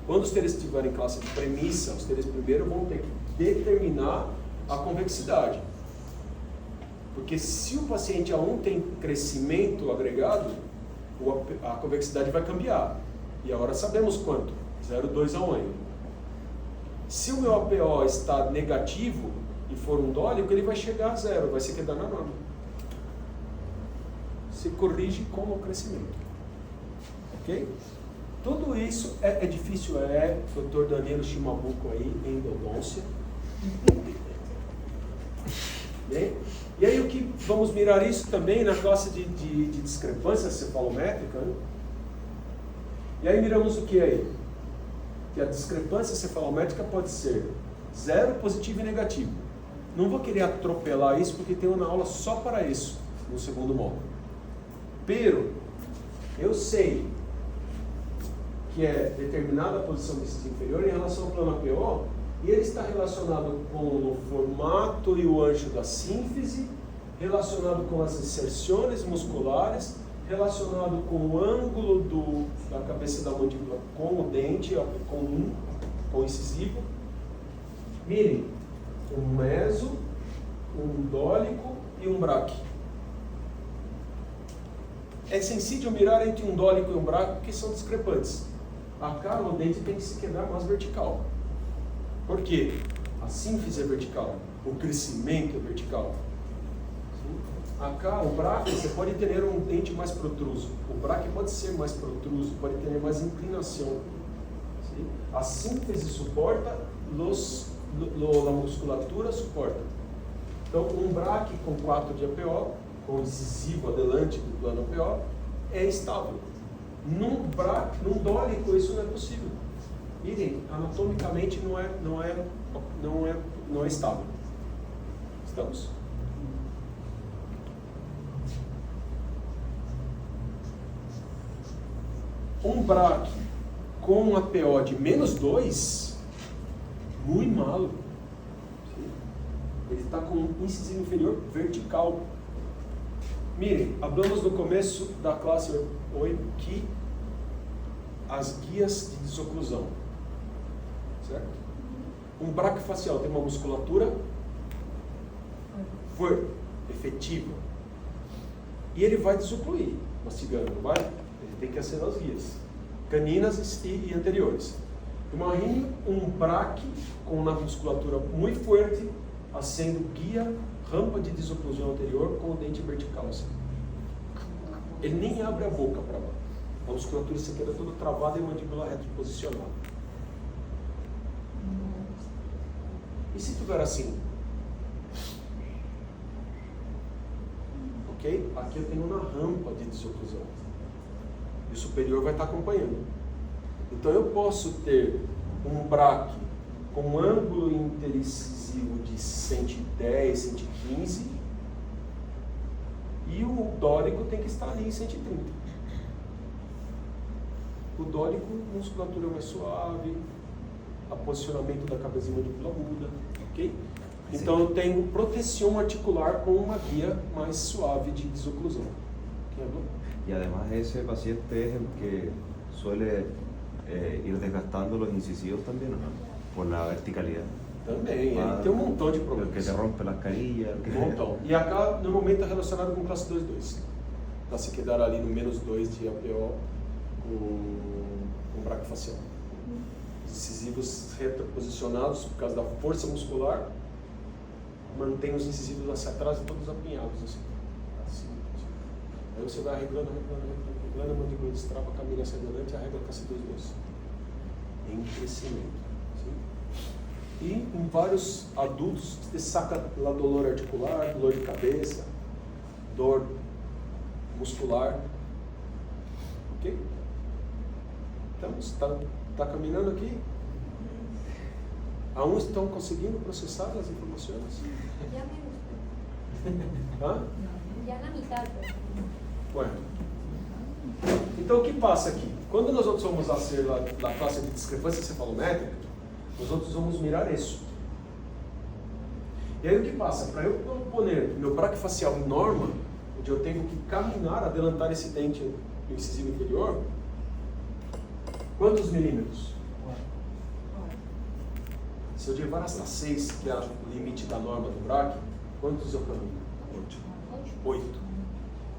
Quando os teres estiverem em classe de premissa, os teres primeiro vão ter que determinar a convexidade. Porque se o paciente A1 tem crescimento agregado, a convexidade vai cambiar. E agora sabemos quanto? 0,2 ao N. Se o meu APO está negativo e for um dólico, ele vai chegar a 0, vai se quedar na norma. Se corrige com o crescimento. Ok? Tudo isso é difícil, Dr. Danilo Shimabuco aí, endodôncia. Bem, e aí o que vamos mirar isso também na classe de discrepância cefalométrica, né? E aí miramos o que aí? Que a discrepância cefalométrica pode ser 0, positivo e negativo. Não vou querer atropelar isso porque tem uma aula só para isso, no segundo módulo. Pero, eu sei que é determinada a posição desse inferior em relação ao plano APO, e ele está relacionado com o formato e o ancho da sínfise, relacionado com as inserções musculares, relacionado com o ângulo da cabeça da mandíbula com o dente, com o incisivo. Mirem, um meso, um dólico e um braque. É sensível mirar entre um dólico e um braque porque são discrepantes. A cara, o dente tem que se quedar mais vertical. Por quê? A sínfise é vertical, o crescimento é vertical. Acá, o braque, você pode ter um dente mais protruso. O braque pode ser mais protruso, pode ter mais inclinação. Sim? A sínfise suporta, a musculatura suporta. Então, um braque com 4 de APO, com incisivo adelante do plano APO, é estável. Num dólico, isso não é possível. Mirem, anatomicamente não é estável. Estamos? Um braque com um APO de -2, muito malo. Ele está com um incisivo inferior vertical. Mirem, hablamos no começo da classe 8 que as guias de desoclusão, certo? Um braque facial tem uma musculatura forte, efetiva, e ele vai desocluir, mastigando, não vai? Ele tem que acertar as guias caninas e anteriores. Imagine um braque com uma musculatura muito forte, acendo guia, rampa de desoclusão anterior com o dente vertical. Assim. Ele nem abre a boca para A musculatura se queda toda travada e a mandíbula retroposicionada. E se tiver assim? Ok? Aqui eu tenho uma rampa de desoclusão. E o superior vai estar acompanhando. Então eu posso ter um braque com um ângulo interincisivo de 110, 115 e o dórico tem que estar ali em 130. O dórico, a musculatura mais suave, o posicionamento da cabeça mandibular muda, ok? Então eu tenho proteção articular com uma guia mais suave de desoclusão. Quem habló? Y además ese paciente es el que suele ir desgastando los incisivos también, ¿no? Por la verticalidad. Também, ele tem um montão de El que problemas. te rompe las carillas. El que... Um montão. E acá, normalmente, está relacionado com classe 2-2. Para se quedar ali no menos 2 de APO com braque facial. Incisivos retroposicionados por causa da força muscular, mantém os incisivos hacia atrás e todos apinhados assim. Aí você vai arreglando, a mandíbula destrava, caminha hacia adiante e arregla com a C2-2. Em crescimento. Sim? E em vários adultos, você saca lá dolor articular, dor de cabeça, dor muscular. Ok? Então, está caminhando aqui? Aún estão conseguindo processar as informações? Ya menos. Hã? Ya na mitad. Bueno. Então o que passa aqui? Quando nós outros vamos fazer a classe de discrepância cefalométrica, nós outros vamos mirar isso. E aí o que passa? Para eu poner meu braque facial em norma, onde eu tenho que caminhar, adelantar esse dente no incisivo inferior, quantos milímetros? Se eu levar hasta 6, que é o limite da norma do braque, quantos eu caminho? 8.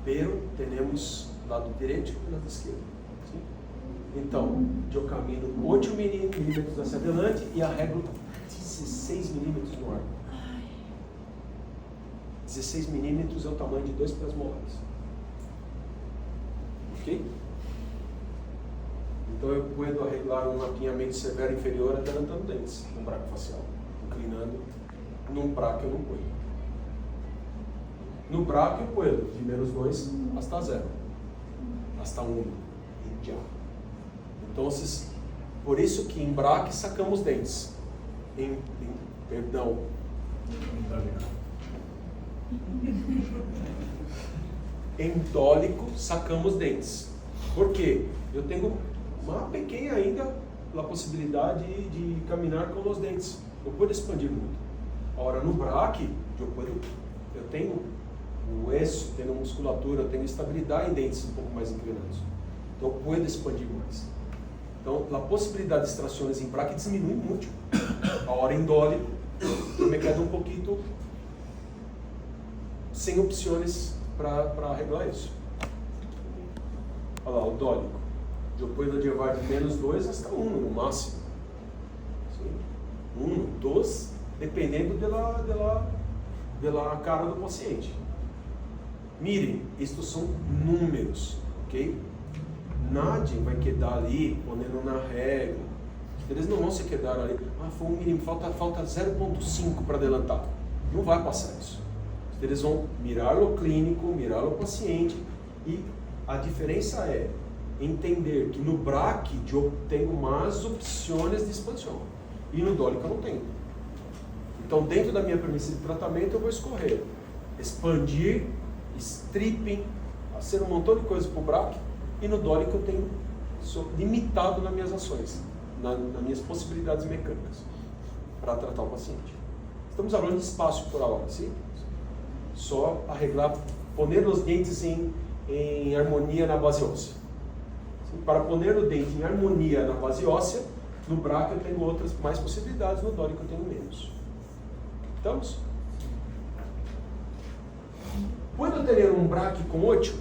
Pero temos lado direito e lado esquerdo. Sim? Então, eu caminho 8 milímetros hacia adelante e arreglo 16 milímetros no arco. 16 milímetros é o tamanho de 2 plasmolares. Ok? Então eu puedo arreglar um apinhamento severo inferior adelantando dentes no braque facial, inclinando num braque eu não puedo. No braque eu puedo, de menos 2 hasta 0, hasta 1, e já. Então, por isso que em braque sacamos dentes, em dólico sacamos dentes. Por quê? Eu tenho uma pequena ainda a possibilidade de caminhar com os dentes. Eu posso expandir muito. Agora, no braque, eu tenho o osso, tenho musculatura, eu tenho estabilidade em dentes um pouco mais inclinados. Então, eu posso expandir mais. Então, a possibilidade de extrações em braque diminui muito. Agora, em dólico, eu me quedo um pouquinho sem opções para arreglar isso. Olha lá, o dólico. Eu posso levar de menos 2 hasta 1 no máximo. 1, 2, dependendo da cara do paciente. Mirem, estes são números, ok? Nadie vai quedar ali, ponendo na regra. Eles não vão se quedar ali. Foi 1 milímetro, falta 0,5 para adelantar. Não vai passar isso. Eles vão mirar o clínico, mirar o paciente, e a diferença é entender que no braque eu tenho mais opções de expansão e no dólico eu não tenho. Então, dentro da minha premissa de tratamento, eu vou escorrer, expandir, stripping, fazer um montão de coisas para o braque, e no dólico eu sou limitado nas minhas ações, nas minhas possibilidades mecânicas para tratar o paciente. Estamos falando de espaço por agora, sim? Só arreglar, poner os dentes em harmonia na base óssea. Sim? Para poner o dente em harmonia na base óssea, no braque eu tenho outras mais possibilidades, no dólico eu tenho menos. Estamos? Puedo ter um braque com 8?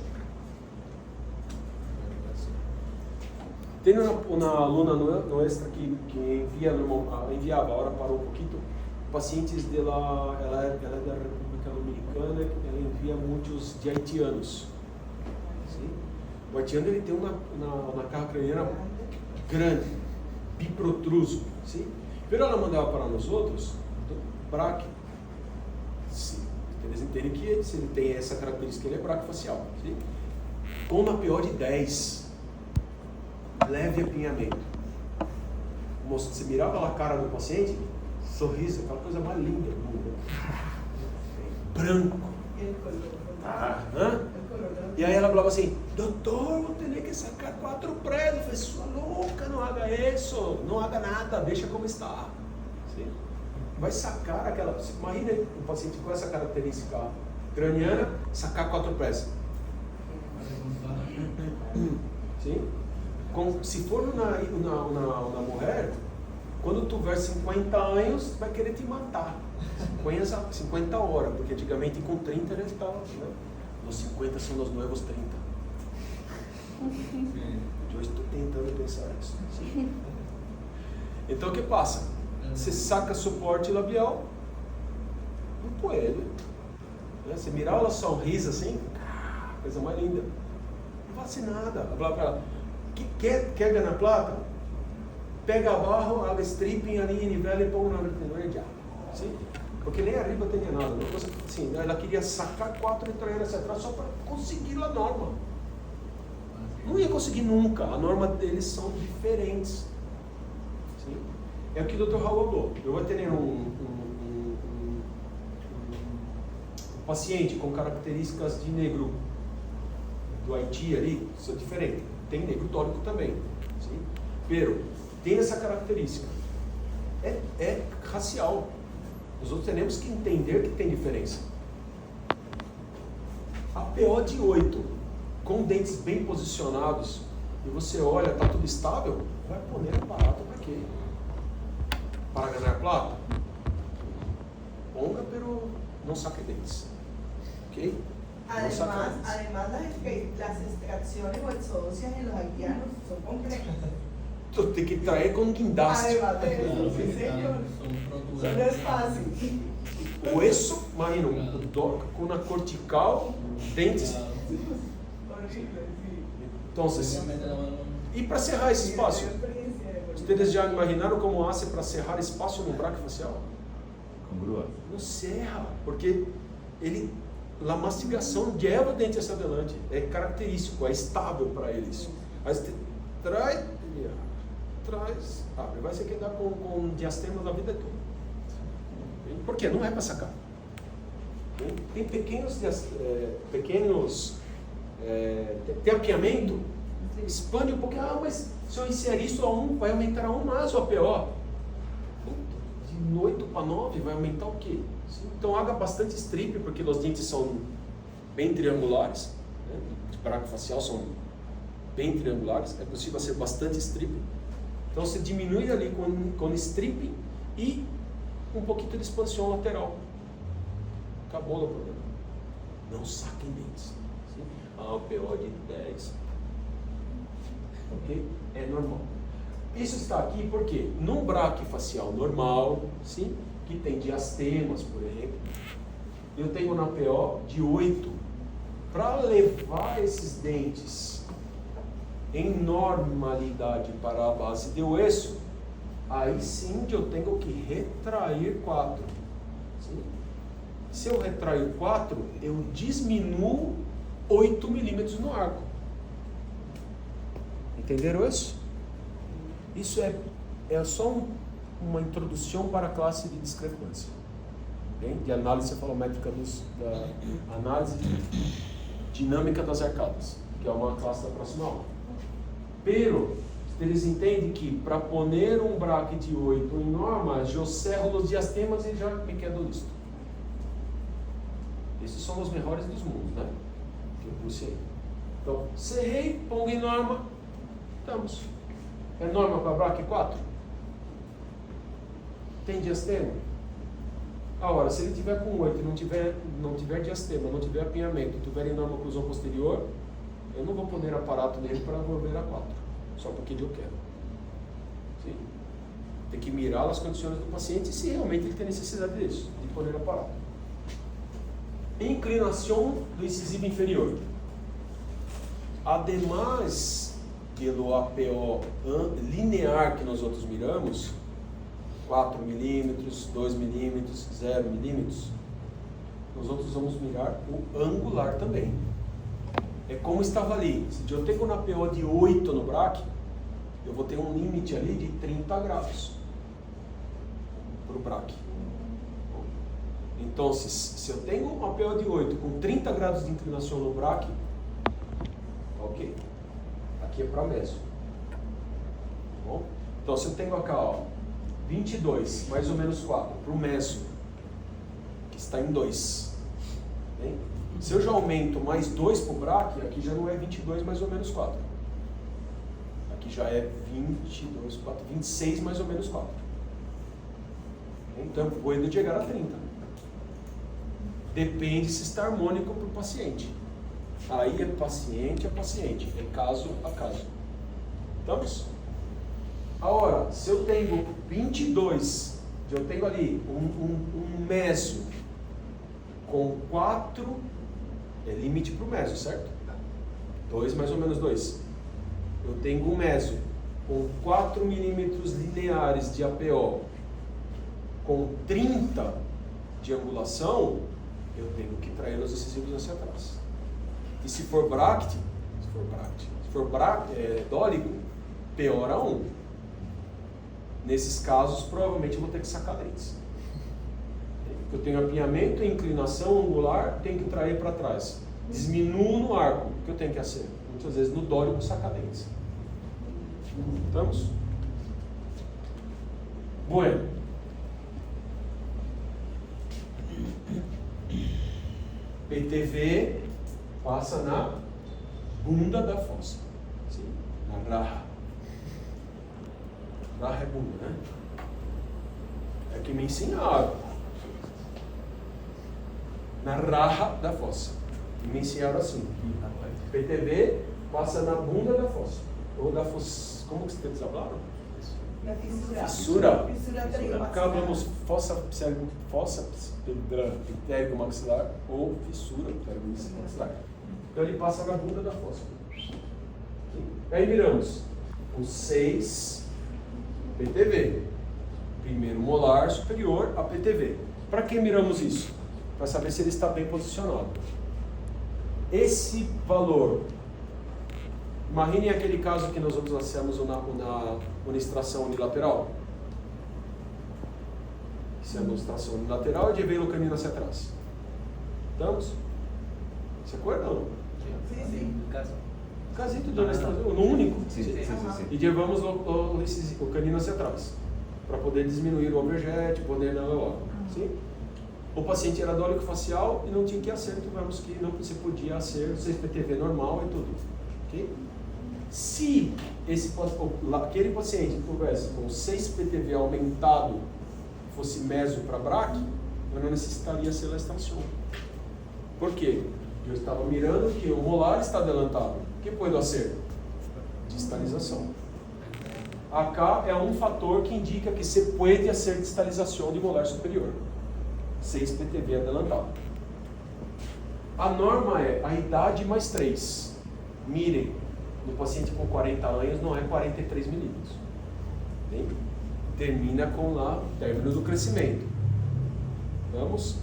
Tem uma aluna nuestra que enviava, agora parou um pouquinho, pacientes ela é da República Dominicana, ela envia muitos de haitianos. Sim? O haitiano ele tem uma carga craniana grande, biprotruso, sim? Pero ela mandava para nós outros, braque. Sim. Eles entendem que se ele tem essa característica, ele é braquifacial, sim? Com uma PO de 10, leve apinhamento. Você mirava a cara do paciente, sorriso, aquela coisa mais linda do mundo. Branco. E aí ela falava assim, doutor, vou ter que sacar 4 presos. Eu falei, sua louca, não haga isso, não haga nada, deixa como está. Sim? Vai sacar aquela... Imagina um paciente com essa característica craniana, sacar 4 presos. Sim? Se for na mulher, quando tiver 50 anos, vai querer te matar. 50 horas, porque antigamente com 30 ele estava, né? Os 50 são os novos 30. Eu estou tentando pensar isso. Sim. Então o que passa? Você saca suporte labial, um coelho. Né? Você mirar ela sorriso assim, coisa mais linda. Não faz assim nada. Fala para ela, quer ganhar plata? Pega a barro, haga stripping ali, nivela e põe na vermelha. Sim? Porque nem arriba tinha nada. Uma coisa assim, ela queria sacar 4 entradas hacia atrás só para conseguir a norma. Não ia conseguir nunca. A norma deles são diferentes. Sim? É o que o Dr. Raul falou. Eu vou ter um paciente com características de negro do Haiti ali, são diferentes. Tem negro tórico também. Sim? Pero tem essa característica. É racial. Nós outros temos que entender que tem diferença. A PO de 8, com dentes bem posicionados, e você olha, está tudo estável, vai poner aparato para quê? Para ganhar plata? Ponga, pero não saque dentes. Ok? Además, las extracciones o exoducias en los haitianos son complejas. Tu tem que trazer com guindaste. Además de eso, sí, señor. Eso no es fácil. O eso, imagina, um doc com uma cortical, dentes. Horrible, sí. Então, e para serrar esse espaço? Vocês já imaginaram como hace para serrar espaço no braque facial? Com grua. Não serra, porque a mastigação leva o dente hacia adelante. É característico, é estável para eles. Aí você traz, abre. Vai se quedar com diastema da vida toda. Por quê? Não é para sacar. Tem pequenos tem apiamento, expande um pouquinho. Mas se eu inserir isso a 1, vai aumentar a 1 mais o APO. De 8 para 9 vai aumentar o quê? Então haga bastante strip, porque os dentes são bem triangulares, né? De braque facial são bem triangulares, é possível ser bastante strip. Então você diminui ali com stripping e um pouquinho de expansão lateral. Acabou o problema. Não saquem dentes. Sim? O PO de 10. Ok? É normal. Isso está aqui porque num braque facial normal, sim, que tem diastemas, por exemplo, eu tenho na PO de 8. Para levar esses dentes em normalidade para a base de osso, aí sim que eu tenho que retrair 4. Sim? Se eu retrair 4, eu diminuo 8 milímetros no arco. Entenderam isso? Isso é só uma introdução para a classe de discrepância. Bem? De análise cefalométrica da análise dinâmica das arcadas, que é uma classe da próxima aula. Pero, eles entendem que para poner um braque de 8 em norma, eu cerro os diastemas e já me quedo listo. Esses são os melhores dos mundos, né? Que eu puse aí. Então, cerrei, pongo em norma, estamos. É norma para braque 4? Tem diastema? Agora, se ele tiver com 8 e não tiver diastema, não tiver apinhamento, tiver em norma oclusão posterior, eu não vou poner aparato nele para volver a 4, só porque eu quero. Sim. Tem que mirar as condições do paciente e se realmente ele tem necessidade disso, de poner aparato. Inclinação do incisivo inferior. ademais pelo APO linear que nós outros miramos, 4 milímetros, 2 milímetros, 0 milímetros, nós outros vamos mirar o angular também. É como estava ali. Se eu tenho na APO de 8 no BRAC, eu vou ter um limite ali de 30 graus para o BRAC. Então, se eu tenho um APO de 8 com 30 graus de inclinação no BRAC, ok. Aqui é para meso. Tá bom? Então, se eu tenho aqui, ó, 22, mais ou menos 4, para o meso, que está em 2. Bem? Se eu já aumento mais 2 para o BRAC, aqui já não é 22, mais ou menos 4. Aqui já é 22, 4, 26, mais ou menos 4. Então, eu vou indo chegar a 30. Depende se está harmônico para o paciente. Aí é paciente a paciente, é caso a caso. Estamos? Agora, se eu tenho 22, eu tenho ali um meso com 4, é limite para o meso, certo? 2 mais ou menos 2. Eu tenho um meso com 4 milímetros lineares de APO, com 30 de angulação, eu tenho que trair os decisivos hacia atrás. E se for BRACT, dólico, pior a 1. Nesses casos, provavelmente eu vou ter que sacar dentes. Eu tenho apinhamento e inclinação angular, tenho que trair para trás. Diminuo no arco, o que eu tenho que fazer? Muitas vezes no dólico, sacar dentes. Estamos? Bueno. PTV passa na bunda da fossa, sim? Na raja. Raja é bunda, né? É que me ensinaram. Na raja da fossa. E me ensinaram assim. PTV passa na bunda da fossa. Ou da fossa. Como que vocês falaram? Na fissura. Fissura. Fissura trimaxilar. Acá falamos fossa ptérigo-maxilar ou fissura ptérigo-maxilar. Então ele passa na bunda da fossa. Aí miramos os 6 PTV. Primeiro molar superior a PTV. Para que miramos isso? Para saber se ele está bem posicionado. Esse valor, imagine aquele caso que nós outros hacemos na unistração unilateral. Se a unistração unilateral é de veio canino hacia atrás. Estamos? Se acorda ou não? Sim. Casito de unistração, no único. Sim. E levamos o canino hacia atrás. Para poder diminuir o overjet, poder dar o sim? O paciente era dólico facial e não tinha que acerto, tivemos que não se podia acerto, 6 PTV normal e tudo. Okay? Se aquele paciente que tivesse com 6 PTV aumentado fosse meso para BRAC, eu não necessitaria celestração. Por quê? Eu estava mirando que o molar está adelantado. O que foi do acerto? Distalização. Acá é um fator que indica que se pode hacer distalização de molar superior. 6 PTV adelantado. A norma é a idade mais 3. Mirem, no paciente com 40 anos não é 43 milímetros. Bem? Termina com lá o término do crescimento. Vamos?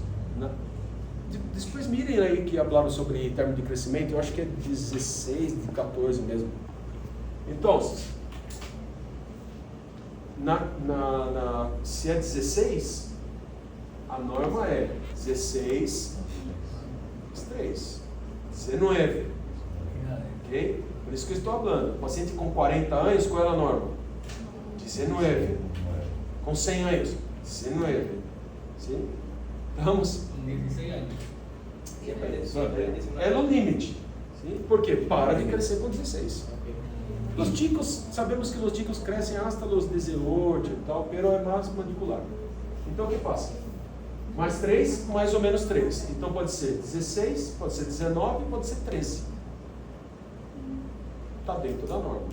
Depois mirem aí que falaram sobre término de crescimento, eu acho que é 16, 14 mesmo. Então, se é 16, a norma é 16 3, 19. Ok? Por isso que eu estou falando. Paciente com 40 anos, qual é a norma? 19. Com 100 anos, 19. Sim? Estamos? 16 anos. É no limite. Sim? Por quê? Para de crescer com 16. Os chicos, sabemos que os chicos crescem hasta os 18 e tal, pero é mais mandibular. Então o que passa? Mais 3, mais ou menos 3. Então pode ser 16, pode ser 19, pode ser 13. Está dentro da norma.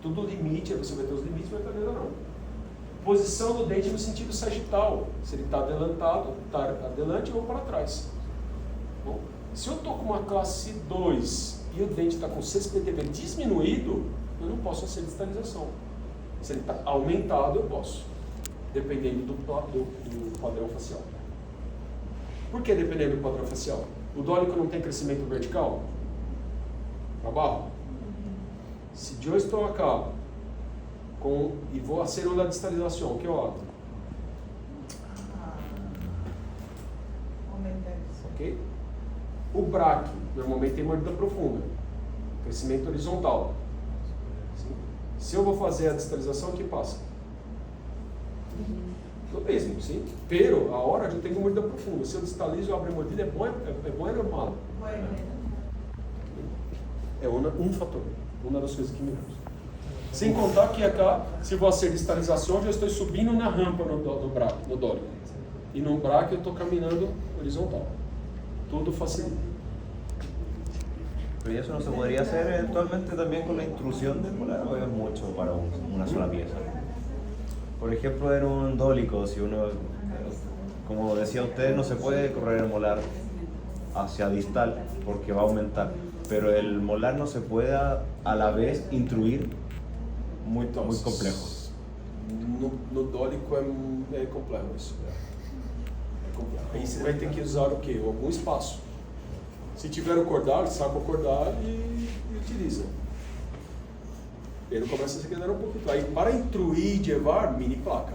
Tudo limite, aí você vai ter os limites, vai estar dentro da norma. Posição do dente no sentido sagital. Se ele está adelantado, está adelante ou para trás. Bom, Se eu estou com uma classe 2 e o dente está com 6PTV diminuído, eu não posso fazer distalização. Se ele está aumentado, eu posso, dependendo do padrão facial. Por que dependendo do padrão facial? O dólico não tem crescimento vertical? Para baixo? Se eu estou acá e vou fazer uma distalização, o que eu hago? Aumenta isso. Ok? O braque normalmente tem mordida profunda, crescimento horizontal. Sim? Se eu vou fazer a distalização, o que passa? O mesmo, sim. Pero a hora eu tenho mordida profunda. Se eu distalizo e abro a mordida, é bom ou normal? É um fator, uma das coisas que me gusta. Sem contar que acá, se vou fazer distalização, já estou subindo na rampa no braque, no dólico. E no braque eu estou caminhando horizontal. Tudo facilita. Pero eso no se podría hacer eventualmente también con la intrusión del molar, o es mucho para una sola pieza. Por ejemplo, en un dólico, si uno, como decía usted, no se puede correr el molar hacia distal porque va a aumentar, pero el molar no se puede a la vez intruir muy complejo. No dólico é complexo isso. É complexo. Aí você vai ter que usar o quê? Algum espaço. Se tiver o cordal, saca o cordal e utiliza. Ele começa a se quedar um pouquinho. Aí, para intruir e levar, mini placa.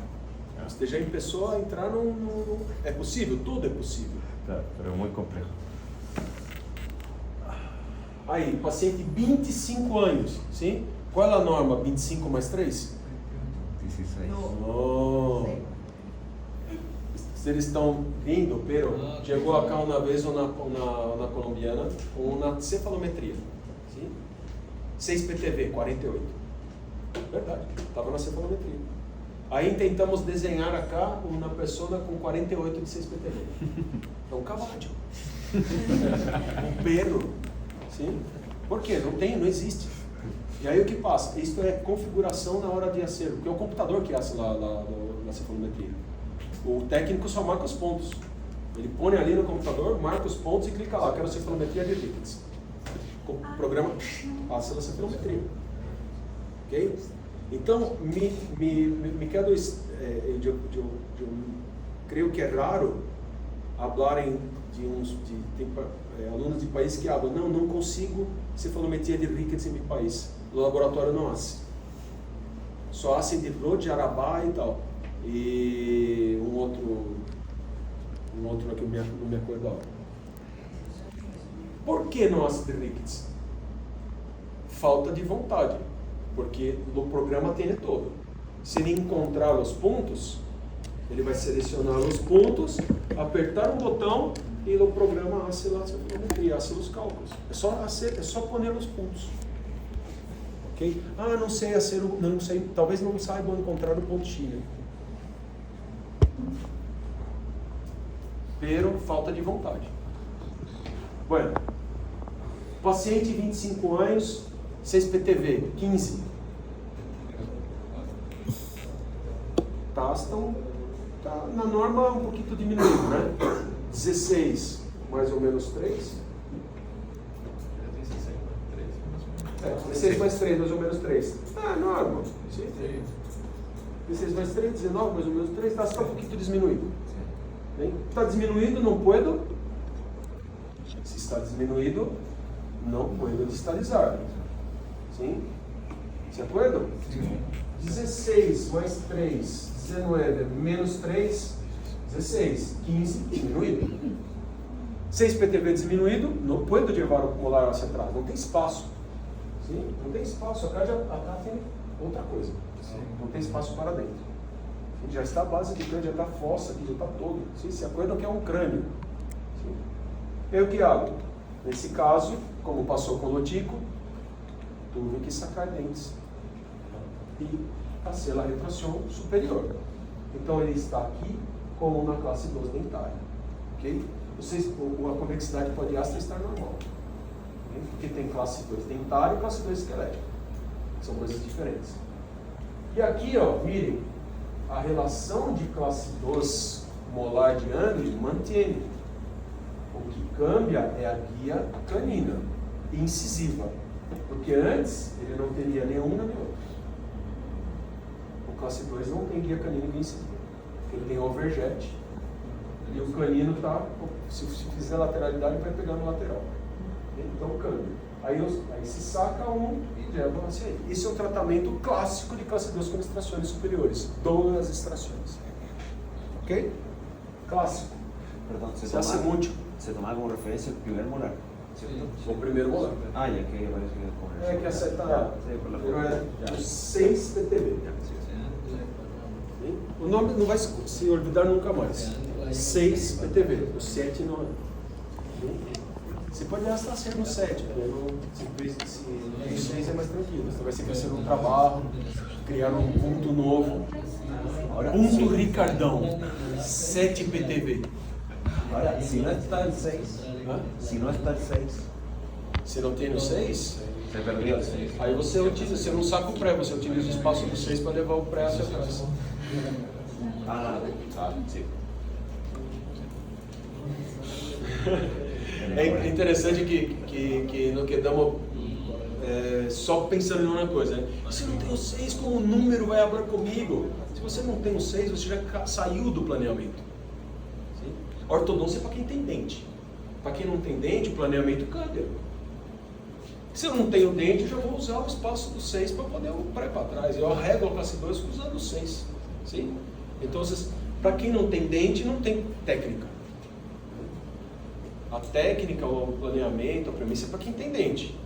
Você já começou a entrar no... É possível? Tudo é possível. Claro, pero muy complejo. Aí, paciente 25 anos, sim? Qual é a norma? 25 mais 3? 16. Oh. Se eles estão vindo, pero chegou acá uma vez ou na colombiana com uma cefalometria, sim? 6PTV, 48. Verdade, estava na cefalometria. Aí tentamos desenhar acá uma pessoa com 48 de 6PTV. É um cavalo. Um perro. Sim? Por quê? Não existe. E aí o que passa? Isso é configuração na hora de acervo, porque é o computador que hace lá na cefalometria. O técnico só marca os pontos. Ele põe ali no computador, marca os pontos e clica lá, quero cefalometria de Ricketts. O programa passa a cefalometria. Ok? Então, me quedo, eu creio que é raro falarem de alunos de países que falam, não consigo cefalometria de Ricketts em meu país. O laboratório não hace. Só hace de Broad, Arabá e tal. E um outro que eu não me acordo agora. Por que não hace de Ricketts? Falta de vontade. Porque o programa tem todo. Se ele encontrar os pontos, ele vai selecionar os pontos, apertar um botão e o programa hace lá a cefalometria, hace os cálculos. É só pôr os pontos. Ok? Não sei talvez não saiba encontrar o ponto X. Pero falta de vontade. Bueno, paciente 25 anos, 6PTV, 15. Tá na norma um pouquinho diminuído, né? 16, mais ou menos 3. 16 mais 3, mais ou menos 3. Norma. Sim. 16 mais 3, 19, mais ou menos 3. Está um pouquinho diminuído. Está diminuído, não puedo. Se está diminuído, não puedo distalizar. Sim? ¿Se acuerdan? Sim. 16 mais 3, 19, menos 3, 16. 15, diminuído. 6PTV diminuído, não puedo levar o molar hacia atrás. Não tem espaço. Sim? Não tem espaço. Acá tem outra coisa. Não tem espaço para dentro. Já está a base de crânio, já está a fossa aqui, já está todo. Se acuerdam que é um crânio. Sim? Eu que hago? Nesse caso, como passou com o Lotico, tive que sacar dentes e fazer a retração superior. Então ele está aqui como na classe 2 dentária. Ok? A convexidade podiastra está normal. Okay? Porque tem classe 2 dentária e classe 2 esquelética. São coisas diferentes. E aqui, mirem, a relação de classe 2 molar de Andrews mantém o que cambia é a guia canina, incisiva. Porque antes ele não teria nenhum nem outro. O classe 2 não tem guia canina e guia incisiva. Ele tem overjet. E o canino tá, se fizer lateralidade, vai pegar no lateral. Então câmbio. Aí se saca um e leva assim aí. Esse é o tratamento clássico de classe 2 com extrações superiores. 2 extrações. Ok? Clássico. Perdón, Se hace mucho. Se tomaba como referencia el primer molar, ¿cierto? O primeiro molar. Ah, ya que parece que como É que essa tá. Sí, por la É os 6 PTV. O nome não vai se olvidar nunca mais. 6 PTV. O 7 não é. Você pode gastar ser no 7, se o 6 é mais tranquilo. Você vai ser crescer um trabalho, criar um ponto novo. Ponto Ricardão, 7 PTV. Ahora, si no está el 6, si no está el 6, Se não tem no 6, se perdió el 6. aí você utiliza, você não saca o pré, você utiliza o espaço do 6 para levar o pré hacia atrás. Ah, sí. É interessante que não quedamos só pensando em uma coisa, né? Se não tem o 6, como número vai abrir comigo? Se você não tem o 6, você já saiu do planeamento. Sim? Ortodôncia é para quem tem dente. Para quem não tem dente, o planeamento cambia. Se eu não tenho dente, eu já vou usar o espaço do 6 para poder o pré para trás. Eu arrego a classe 2 usando o 6. Sim? Então, para quem não tem dente, não tem técnica. A técnica, o planeamento, a premissa é para quem tem dente.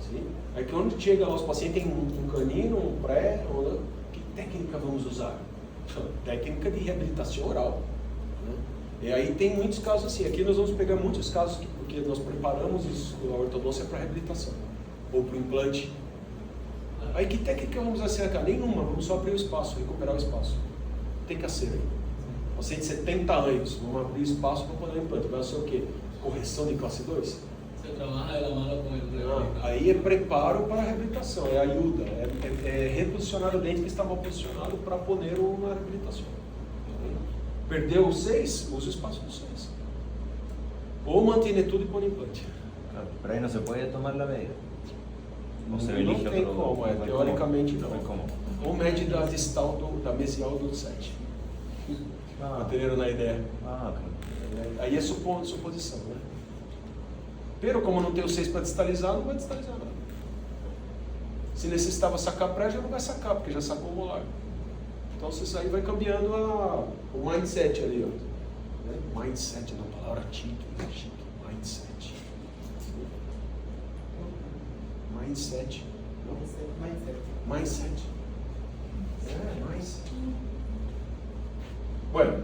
Sim? Aí quando chega lá, os pacientes têm um canino, um pré, que técnica vamos usar? Técnica de reabilitação oral. Né? E aí tem muitos casos assim. Aqui nós vamos pegar muitos casos porque nós preparamos a ortodôncia para reabilitação ou para o implante. Aí que técnica vamos usar? Nenhuma, vamos só abrir o espaço, recuperar o espaço. Tem que ser aí. Você de 70 anos, vamos abrir espaço para poder implante. Vai ser o quê? Correção de classe 2? Se trabaja de la mano con el rehabilitador. Aí é preparo para a reabilitação, é ajuda, é reposicionar o dente que estava posicionado para poner uma reabilitação. Perdeu o 6, usa o espaço do 6. Ou mantém tudo e põe implante. Pero ahí no se puede tomar la medida. Não tem como, teoricamente não. Como. Ou mede da distal, da mesial do 7. Entenderam na ideia? Ah, ok. Aí é suposição, né? Pero como não tem o 6 para distalizar, não vai distalizar nada. Se necessitava sacar pré, já não vai sacar, porque já sacou o molar. Então você aí vai cambiando o mindset ali, ó. Né? Mindset é uma palavra chique. Mindset. Mindset. Mindset. Mindset. Bueno,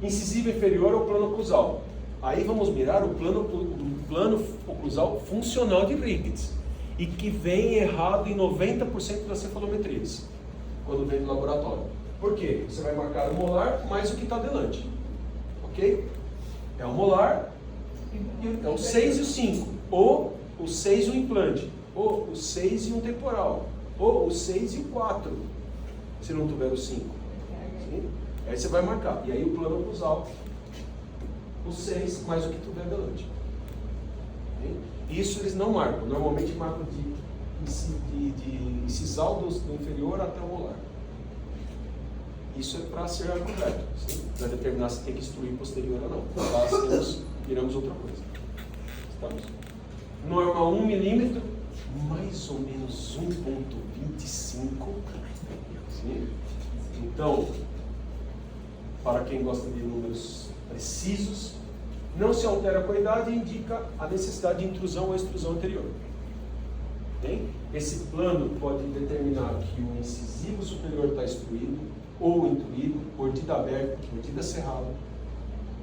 incisivo inferior ao plano oclusal. Aí vamos mirar o plano oclusal funcional de Ricketts e que vem errado em 90% das cefalometrias quando vem do laboratório. Por quê? Você vai marcar o molar mais o que está delante. Ok? É o molar, é o 6 e o 5, ou o 6 e o implante, ou o 6 e um temporal, ou o 6 e o 4, se não tiver o 5. Sim? Aí você vai marcar. E aí o plano oclusal, o 6 mais o que tiver delante. Isso eles não marcam. Normalmente marcam de incisal do inferior até o molar. Isso é para ser correto. Para determinar se tem que instruir posterior ou não. Caso viramos outra coisa. Estamos? Norma 1 milímetro, mais ou menos 1,25. Então, para quem gosta de números precisos, não se altera com a idade e indica a necessidade de intrusão ou extrusão anterior. Bem? Esse plano pode determinar que o incisivo superior está extruído ou intruído, mordida aberta, mordida cerrada.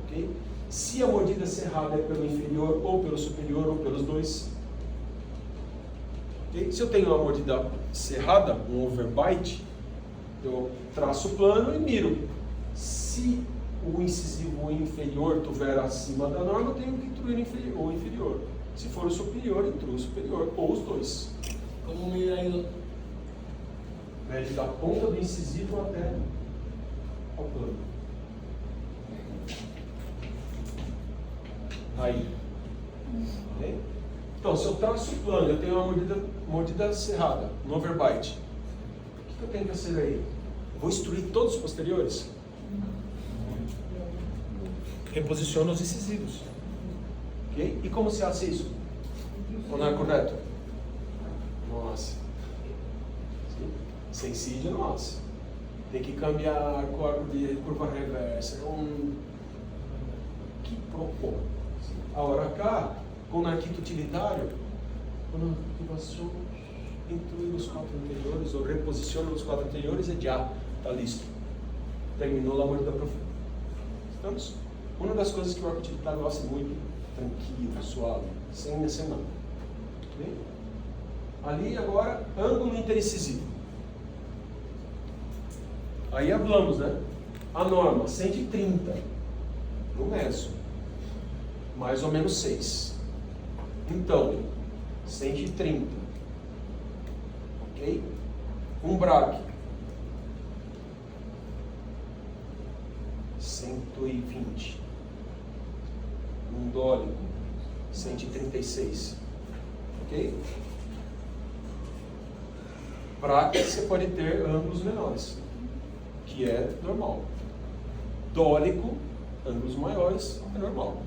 Okay? Se a mordida cerrada é pelo inferior ou pelo superior ou pelos dois. Okay? Se eu tenho uma mordida cerrada, um overbite, eu traço o plano e miro. Se o incisivo inferior estiver acima da norma, eu tenho que intruir o inferior. Se for o superior, intruo o superior, ou os dois. Como mide aí? Mede da ponta do incisivo até ao plano. Aí. Ok? Então, se eu traço o plano, eu tenho uma mordida cerrada, no overbite. O que eu tenho que fazer aí? Eu vou instruir todos os posteriores? Reposiciono os incisivos. Ok? E como se faz isso? Ou não é correto? Nossa. Sensídio, nossa. Tem que cambiar com arco de curva reversa. Que propor. Agora cá, com o arquito utilitário, quando a ativação inclui os 4 anteriores, ou reposiciona os 4 anteriores, é já, está listo. Terminou a mordida profunda. Estamos? Uma das coisas que o arco utilitário gosta muito, tranquilo, suave, sem nada. Okay? Ali agora, ângulo interincisivo. Aí hablamos, né? A norma, 130 no meso, mais ou menos 6. Então, 130, ok? Um braque, 120. Um dólico, 136, ok? Braque você pode ter ângulos menores, que é normal. Dólico, ângulos maiores, é normal.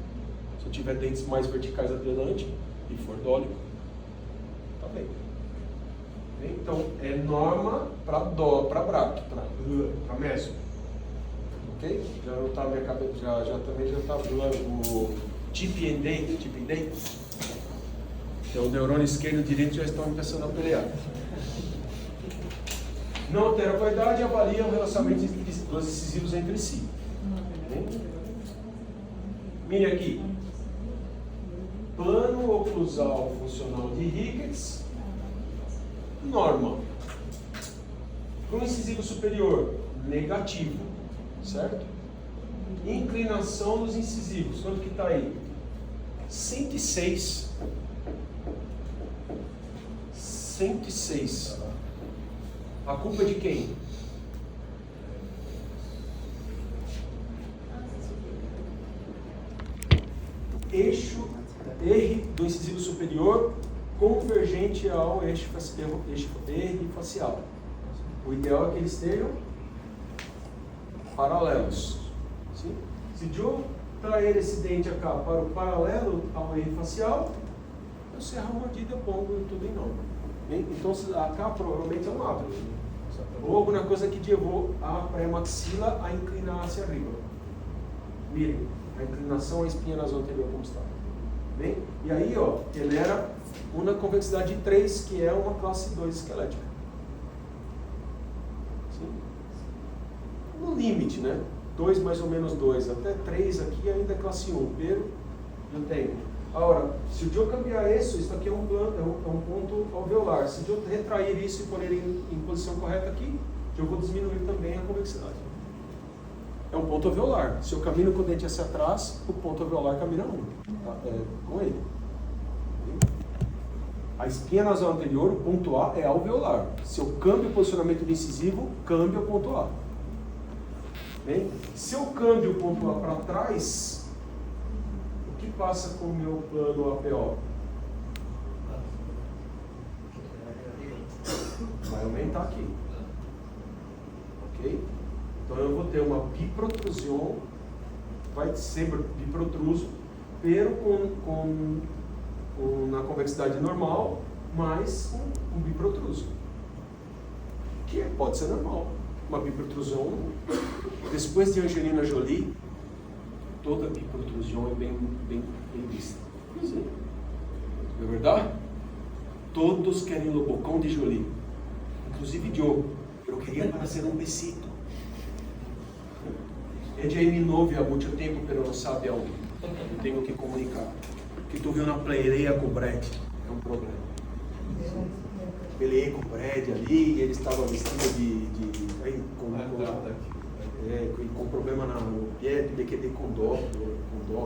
Se eu tiver dentes mais verticais adelante e for dólico, tá bem. Então, é norma para braque, para meso. Ok? Já não tá minha cabeça, também já tá o tip and date. Então, o neurônio esquerdo e o direito já estão começando a pelear. Não altera a qualidade e avalia o relacionamento dos incisivos entre si. Mire aqui. Plano oclusal funcional de Ricketts. Norma. Com o incisivo superior, negativo. Certo? Inclinação dos incisivos. Quanto que está aí? 106. 106. A culpa é de quem? Eixo R do incisivo superior convergente ao eixo R facial. O ideal é que eles estejam paralelos. Sim? Se eu trair esse dente cá para o paralelo ao R facial, eu cerro a mordida e pongo tudo em norma. Então, cá provavelmente é um hábito. Ou alguma coisa que levou a pré-maxila a inclinar hacia arriba. Mirem, a inclinação à espinha nasal anterior como está. Bem? E aí, ó, ele era uma convexidade de 3, que é uma classe 2 esquelética. Sim? No limite, né? 2 mais ou menos 2, até 3 aqui ainda é classe 1, pero eu tenho. Agora, se eu cambiar isso aqui é um ponto alveolar. Se eu retrair isso e pôr ele em posição correta aqui, eu vou diminuir também a convexidade. É um ponto alveolar. Se eu caminho com o dente hacia atrás, o ponto alveolar camina com ele. A espinha nasal anterior, o ponto A, é alveolar. Se eu cambio o posicionamento do incisivo, cambio o ponto A. Bem? Se eu cambio o ponto A para trás, o que passa com o meu plano APO? Vai aumentar aqui. Ok? Então eu vou ter uma biprotrusão, vai ser biprotruso, pero na convexidade normal, mas um biprotruso. Que pode ser normal. Uma biprotrusão, depois de Angelina Jolie, toda biprotrusão é bem vista. Não é verdade? Todos querem o bocão de Jolie. Inclusive eu. Eu queria fazer um besito. Ella me novia há muito tempo, mas não sabe aonde. Eu tenho que comunicar. Que tu viu na plateia com o Brad. É um problema. Peleei com o Brad ali, e ele estava vestido com problema no pé, ele queria com dó,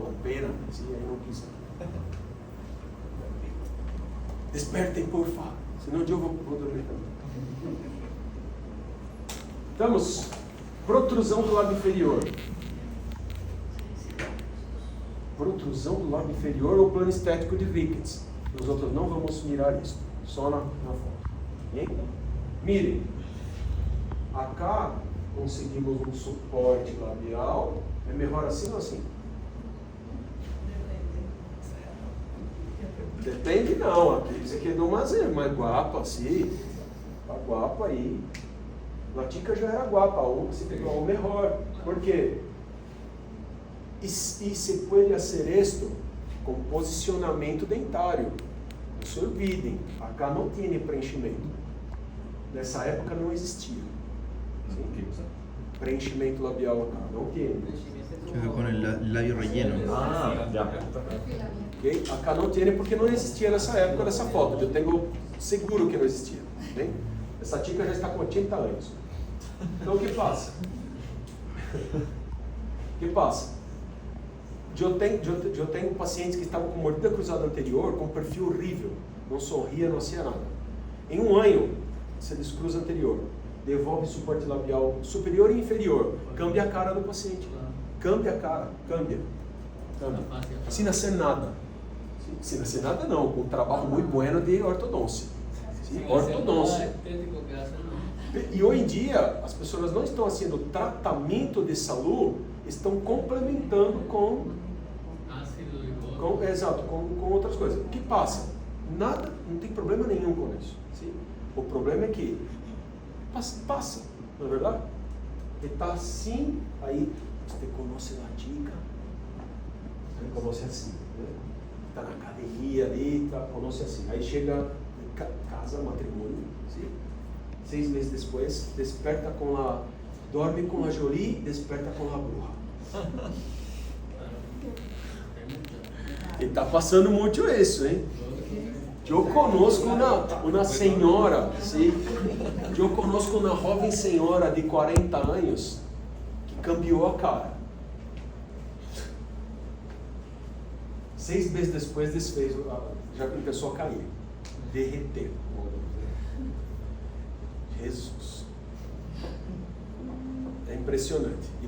com pena, assim, aí não quis. Despertem, por favor, senão eu vou dormir também. Estamos, protrusão do lado inferior. protrusão do lábio inferior ou plano estético de Ricketts. Nós outros não vamos mirar isso, só na foto. Okay? Mirem, acá conseguimos um suporte labial. É melhor assim ou assim? Depende não, aqui isso aqui é de uma mais guapa, assim, a guapa aí. A tica já era guapa, se pegou o melhor. Por quê? E se pode hacer esto com posicionamento dentário. Não se olvidem, acá não tinha preenchimento. Nessa época não existia. Sim? Preenchimento labial acá, não tinha. Con el labio relleno. Ah, ya. Okay? Acá não tinha porque não existia nessa época dessa foto. Eu tenho seguro que não existia. Bem? Essa tica já está com 80 anos. Então o que passa? O que passa? Eu tenho pacientes que estavam com mordida cruzada anterior, com perfil horrível, não sorria, não hacía nada. Em um ano, você descruza anterior, devolve suporte labial superior e inferior, cambia a cara do paciente. Cambia a cara, cambia. Sem nascer nada. Sem nascer nada não, com um trabalho muito bueno de ortodôncia. Sim, ortodôncia. E hoje em dia, as pessoas não estão fazendo tratamento de saúde, estão complementando com outras coisas. O que passa? Nada, não tem problema nenhum com isso. Sim? O problema é que passa, não é verdade? Ele está assim, aí você conhece a tica, você conhece assim, está na academia ali, conhece assim. Aí chega, casa, matrimônio, sim? 6 meses depois, desperta com a... Dorme com a Jolie, desperta com a bruja. E está passando muito isso, hein? Eu conosco uma senhora, sim? Eu conosco uma jovem senhora de 40 anos que cambiou a cara. 6 meses depois desfez, já começou a cair, derreter. Jesus. É impressionante. E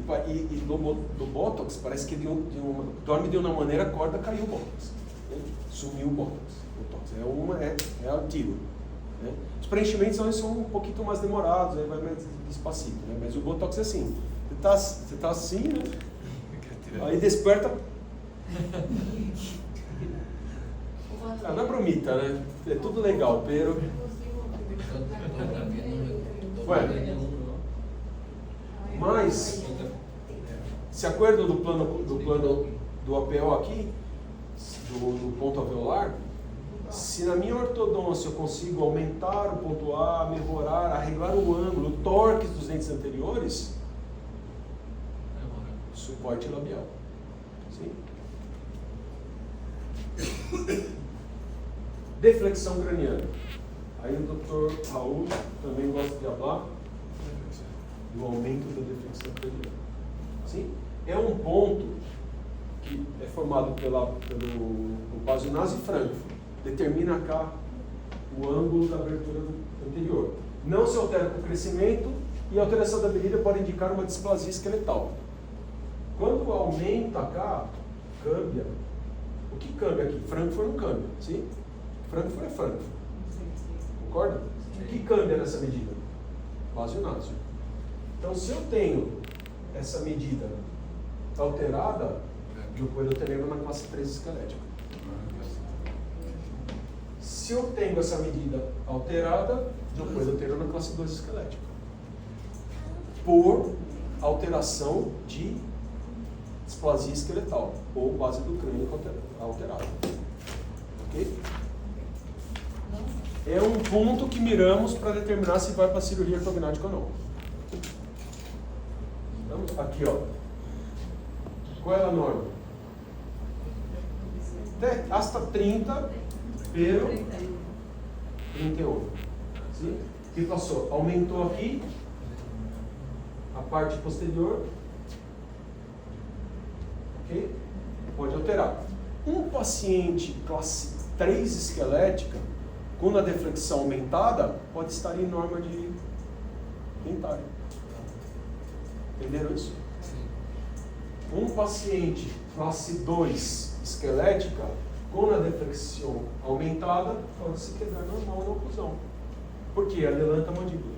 do Botox, parece que dorme de uma maneira, acorda, caiu o Botox. Né? Sumiu o Botox. É antigo. Né? Os preenchimentos são um pouquinho mais demorados, aí vai mais despacito. Né? Mas o Botox é assim. Você tá assim, né? Aí desperta. Não é bromita, né? É tudo legal, pero... Mas, se acorda do plano do APO aqui, do ponto alveolar, se na minha ortodôncia eu consigo aumentar o ponto A, melhorar, arreglar o ângulo, o torque dos dentes anteriores, suporte labial. Sim? Deflexão craniana. Aí o Dr. Raul também gosta de falar do aumento da deflexão craniana. Sim? É um ponto que é formado pelo Basionase e Frankfurt. Determina cá o ângulo da abertura anterior. Não se altera com o crescimento e a alteração da medida pode indicar uma displasia esqueletal. Quando aumenta cá, cambia. O que cambia aqui? Frankfurt não cambia. Sim? Frankfurt é Frankfurt. Concorda? O que cambia nessa medida? Basionase. Então, se eu tenho essa medida alterada, eu posso ter na classe 3 esquelética. Se eu tenho essa medida alterada, eu posso ter na classe 2 esquelética. Por alteração de displasia esqueletal, ou base do crânio alterada. Ok? É um ponto que miramos para determinar se vai para a cirurgia ortognática ou não. Então, aqui, ó. Qual é a norma? Hasta 30, pero 31. Sim? O que passou? Aumentou aqui a parte posterior. Ok? Pode alterar. Um paciente classe 3 esquelética, com a deflexão aumentada, pode estar em norma de dentária. Entenderam isso? um paciente classe 2 esquelética com a deflexão aumentada pode se quebrar normal na oclusão. Por quê? Adelanta a mandíbula.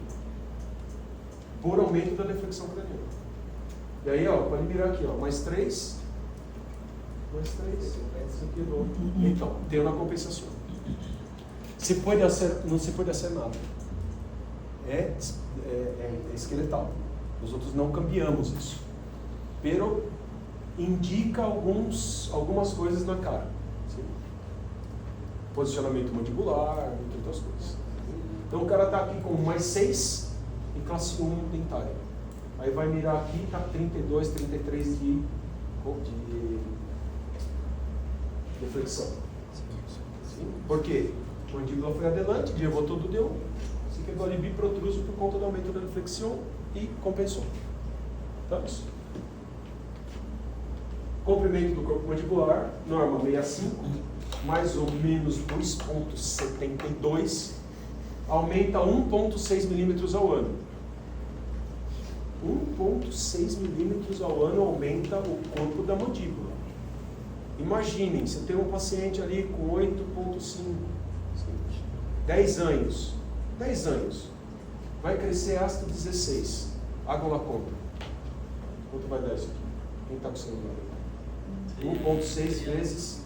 Por aumento da deflexão craniana. E aí, ó, pode mirar aqui, ó, mais 3. Mais 3. Isso aqui do... Então, tem uma compensação. Não se pode fazer nada. É esqueletal. Nós outros não cambiamos isso. Pero indica algumas coisas na cara. Sim? Posicionamento mandibular, entre outras coisas. Então o cara está aqui com mais 6 em classe 1 dentária. Aí vai mirar aqui, está 32, 33 de deflexão. Sim? Por quê? A mandíbula foi adelante, levou tudo, deu. Se quebrou ali biprotruso por conta do aumento da deflexão e compensou. Tá isso? Comprimento do corpo mandibular, norma 65, mais ou menos 2,72, aumenta 1,6 milímetros ao ano. 1,6 milímetros ao ano aumenta o corpo da mandíbula. Imaginem, você tem um paciente ali com 8,5, 10 anos. 10 anos. Vai crescer hasta 16. Haga uma conta. Quanto vai dar isso aqui? Quem está com o celular? 1,6 vezes,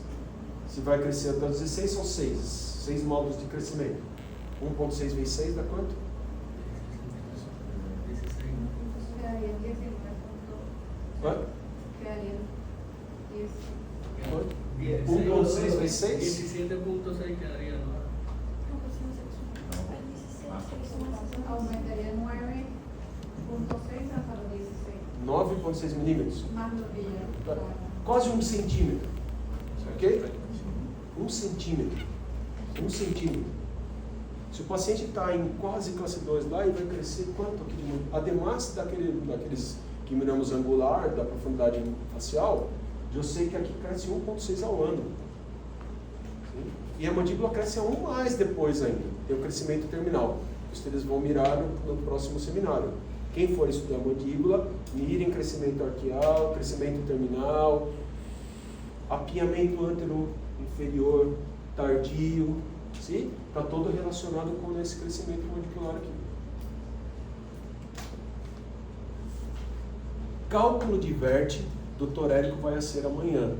se vai crescer até 16, são 6 módulos de crescimento. 1,6 vezes 6 dá quanto? Quedaría 19 Quanto? Quedaría 10. 1,6 vezes 6? 17.6 quedaría, ¿no? Aumentaría 9.6 hasta los 16. 9,6 milímetros. Más los días. Quase 1 centímetro. Ok? 1 centímetro. 1 centímetro. Se o paciente está em quase classe 2 lá, ele vai crescer quanto aqui de novo? Ademais daqueles que miramos angular, da profundidade facial, eu sei que aqui cresce 1,6 ao ano. Sim? E a mandíbula cresce a 1 mais depois ainda. Tem o crescimento terminal. Isso eles vão mirar no próximo seminário. Quem for estudar mandíbula, mirem crescimento arqueal, crescimento terminal, apiamento antero-inferior tardio, sim? Está todo relacionado com esse crescimento mandibular aqui. Cálculo de vértice, Dr. Érico vai ser amanhã.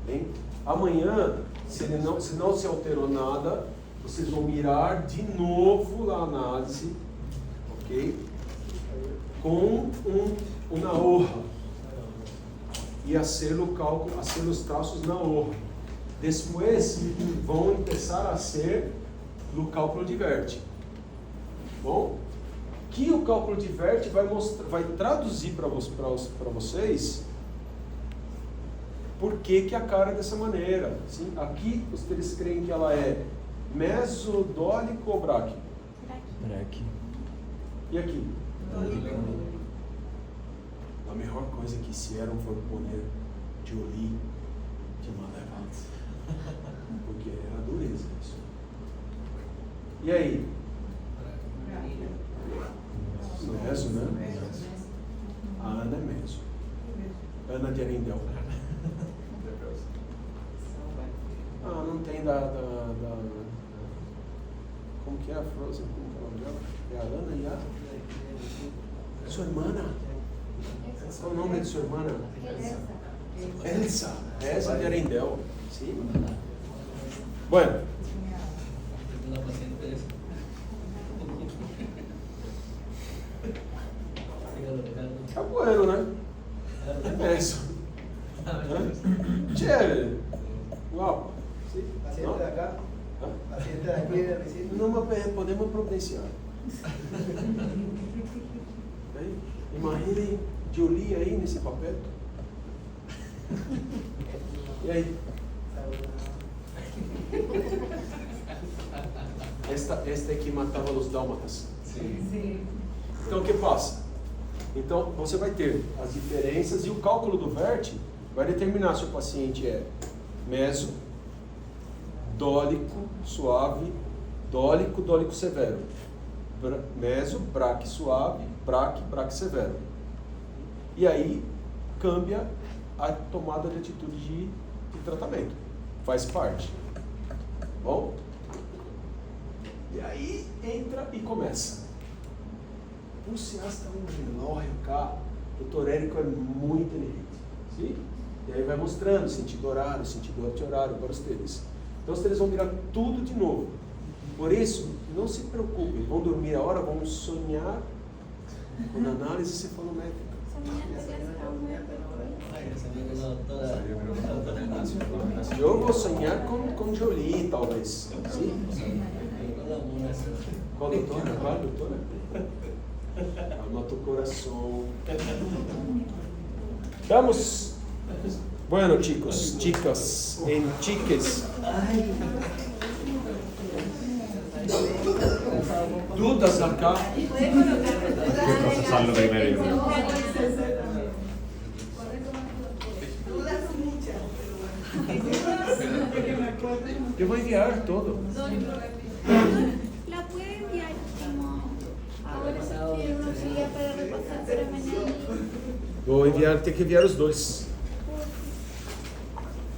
Bem? Amanhã, se não se alterou nada, vocês vão mirar de novo a análise, ok? Com uma hoja e fazer o cálculo, fazer os traços na hoja. Depois vão começar a ser o cálculo de vértice. Bom, que o cálculo de vértice vai traduzir para vocês por que a cara é dessa maneira. Sim? Aqui vocês creem que ela é mesodólico ou bráquio? Bráquio. E aqui? A melhor coisa que hicieron foi poner Jolie de Malevante, porque era dureza isso. E aí? Meso, né? A Ana é meso. Ana de Arindel. Ah, não tem da como que é a Frozen? Como que é o nome dela? É a Ana e a... Sua irmã? Qual é o nome de sua irmã? Elsa. Elsa de Arendel. Sim. Bueno. La paciente es. Tá bueno, né? É isso. Che, guapo. Sim. Paciente de acá, paciente de aquí de la visita. Não podemos providenciar. Imaginem Jolie aí nesse papel. E aí? Esta é que matava os dálmatas. Sim. Então o que passa? Então você vai ter as diferenças e o cálculo do vértice vai determinar se o paciente é meso, dólico, suave, dólico, dólico severo. Meso, braque suave, braque severo. E aí, cambia a tomada de atitude de tratamento. Faz parte. Bom? E aí entra e começa. O ciasta um relógio cá. O doutor Érico é muito inteligente. Sim? E aí vai mostrando sentido horário, sentido anti-horário para vocês. Então vocês vão virar tudo de novo. Por isso, não se preocupem. Vão dormir a hora, vão sonhar com análise cefalométrica. Eu vou sonhar com Jolie, talvez. Sim? Qual doutora? Qual doutora? Anota o coração. Vamos. Bueno, chicos, chicas, en chiques. Dudas acá. Hay que procesarlo primero. Dudas muchas. Yo voy a enviar todo. La puede enviar como ahora si quiere unos días para repasar para mañana. Vou enviar, tem que enviar os dois.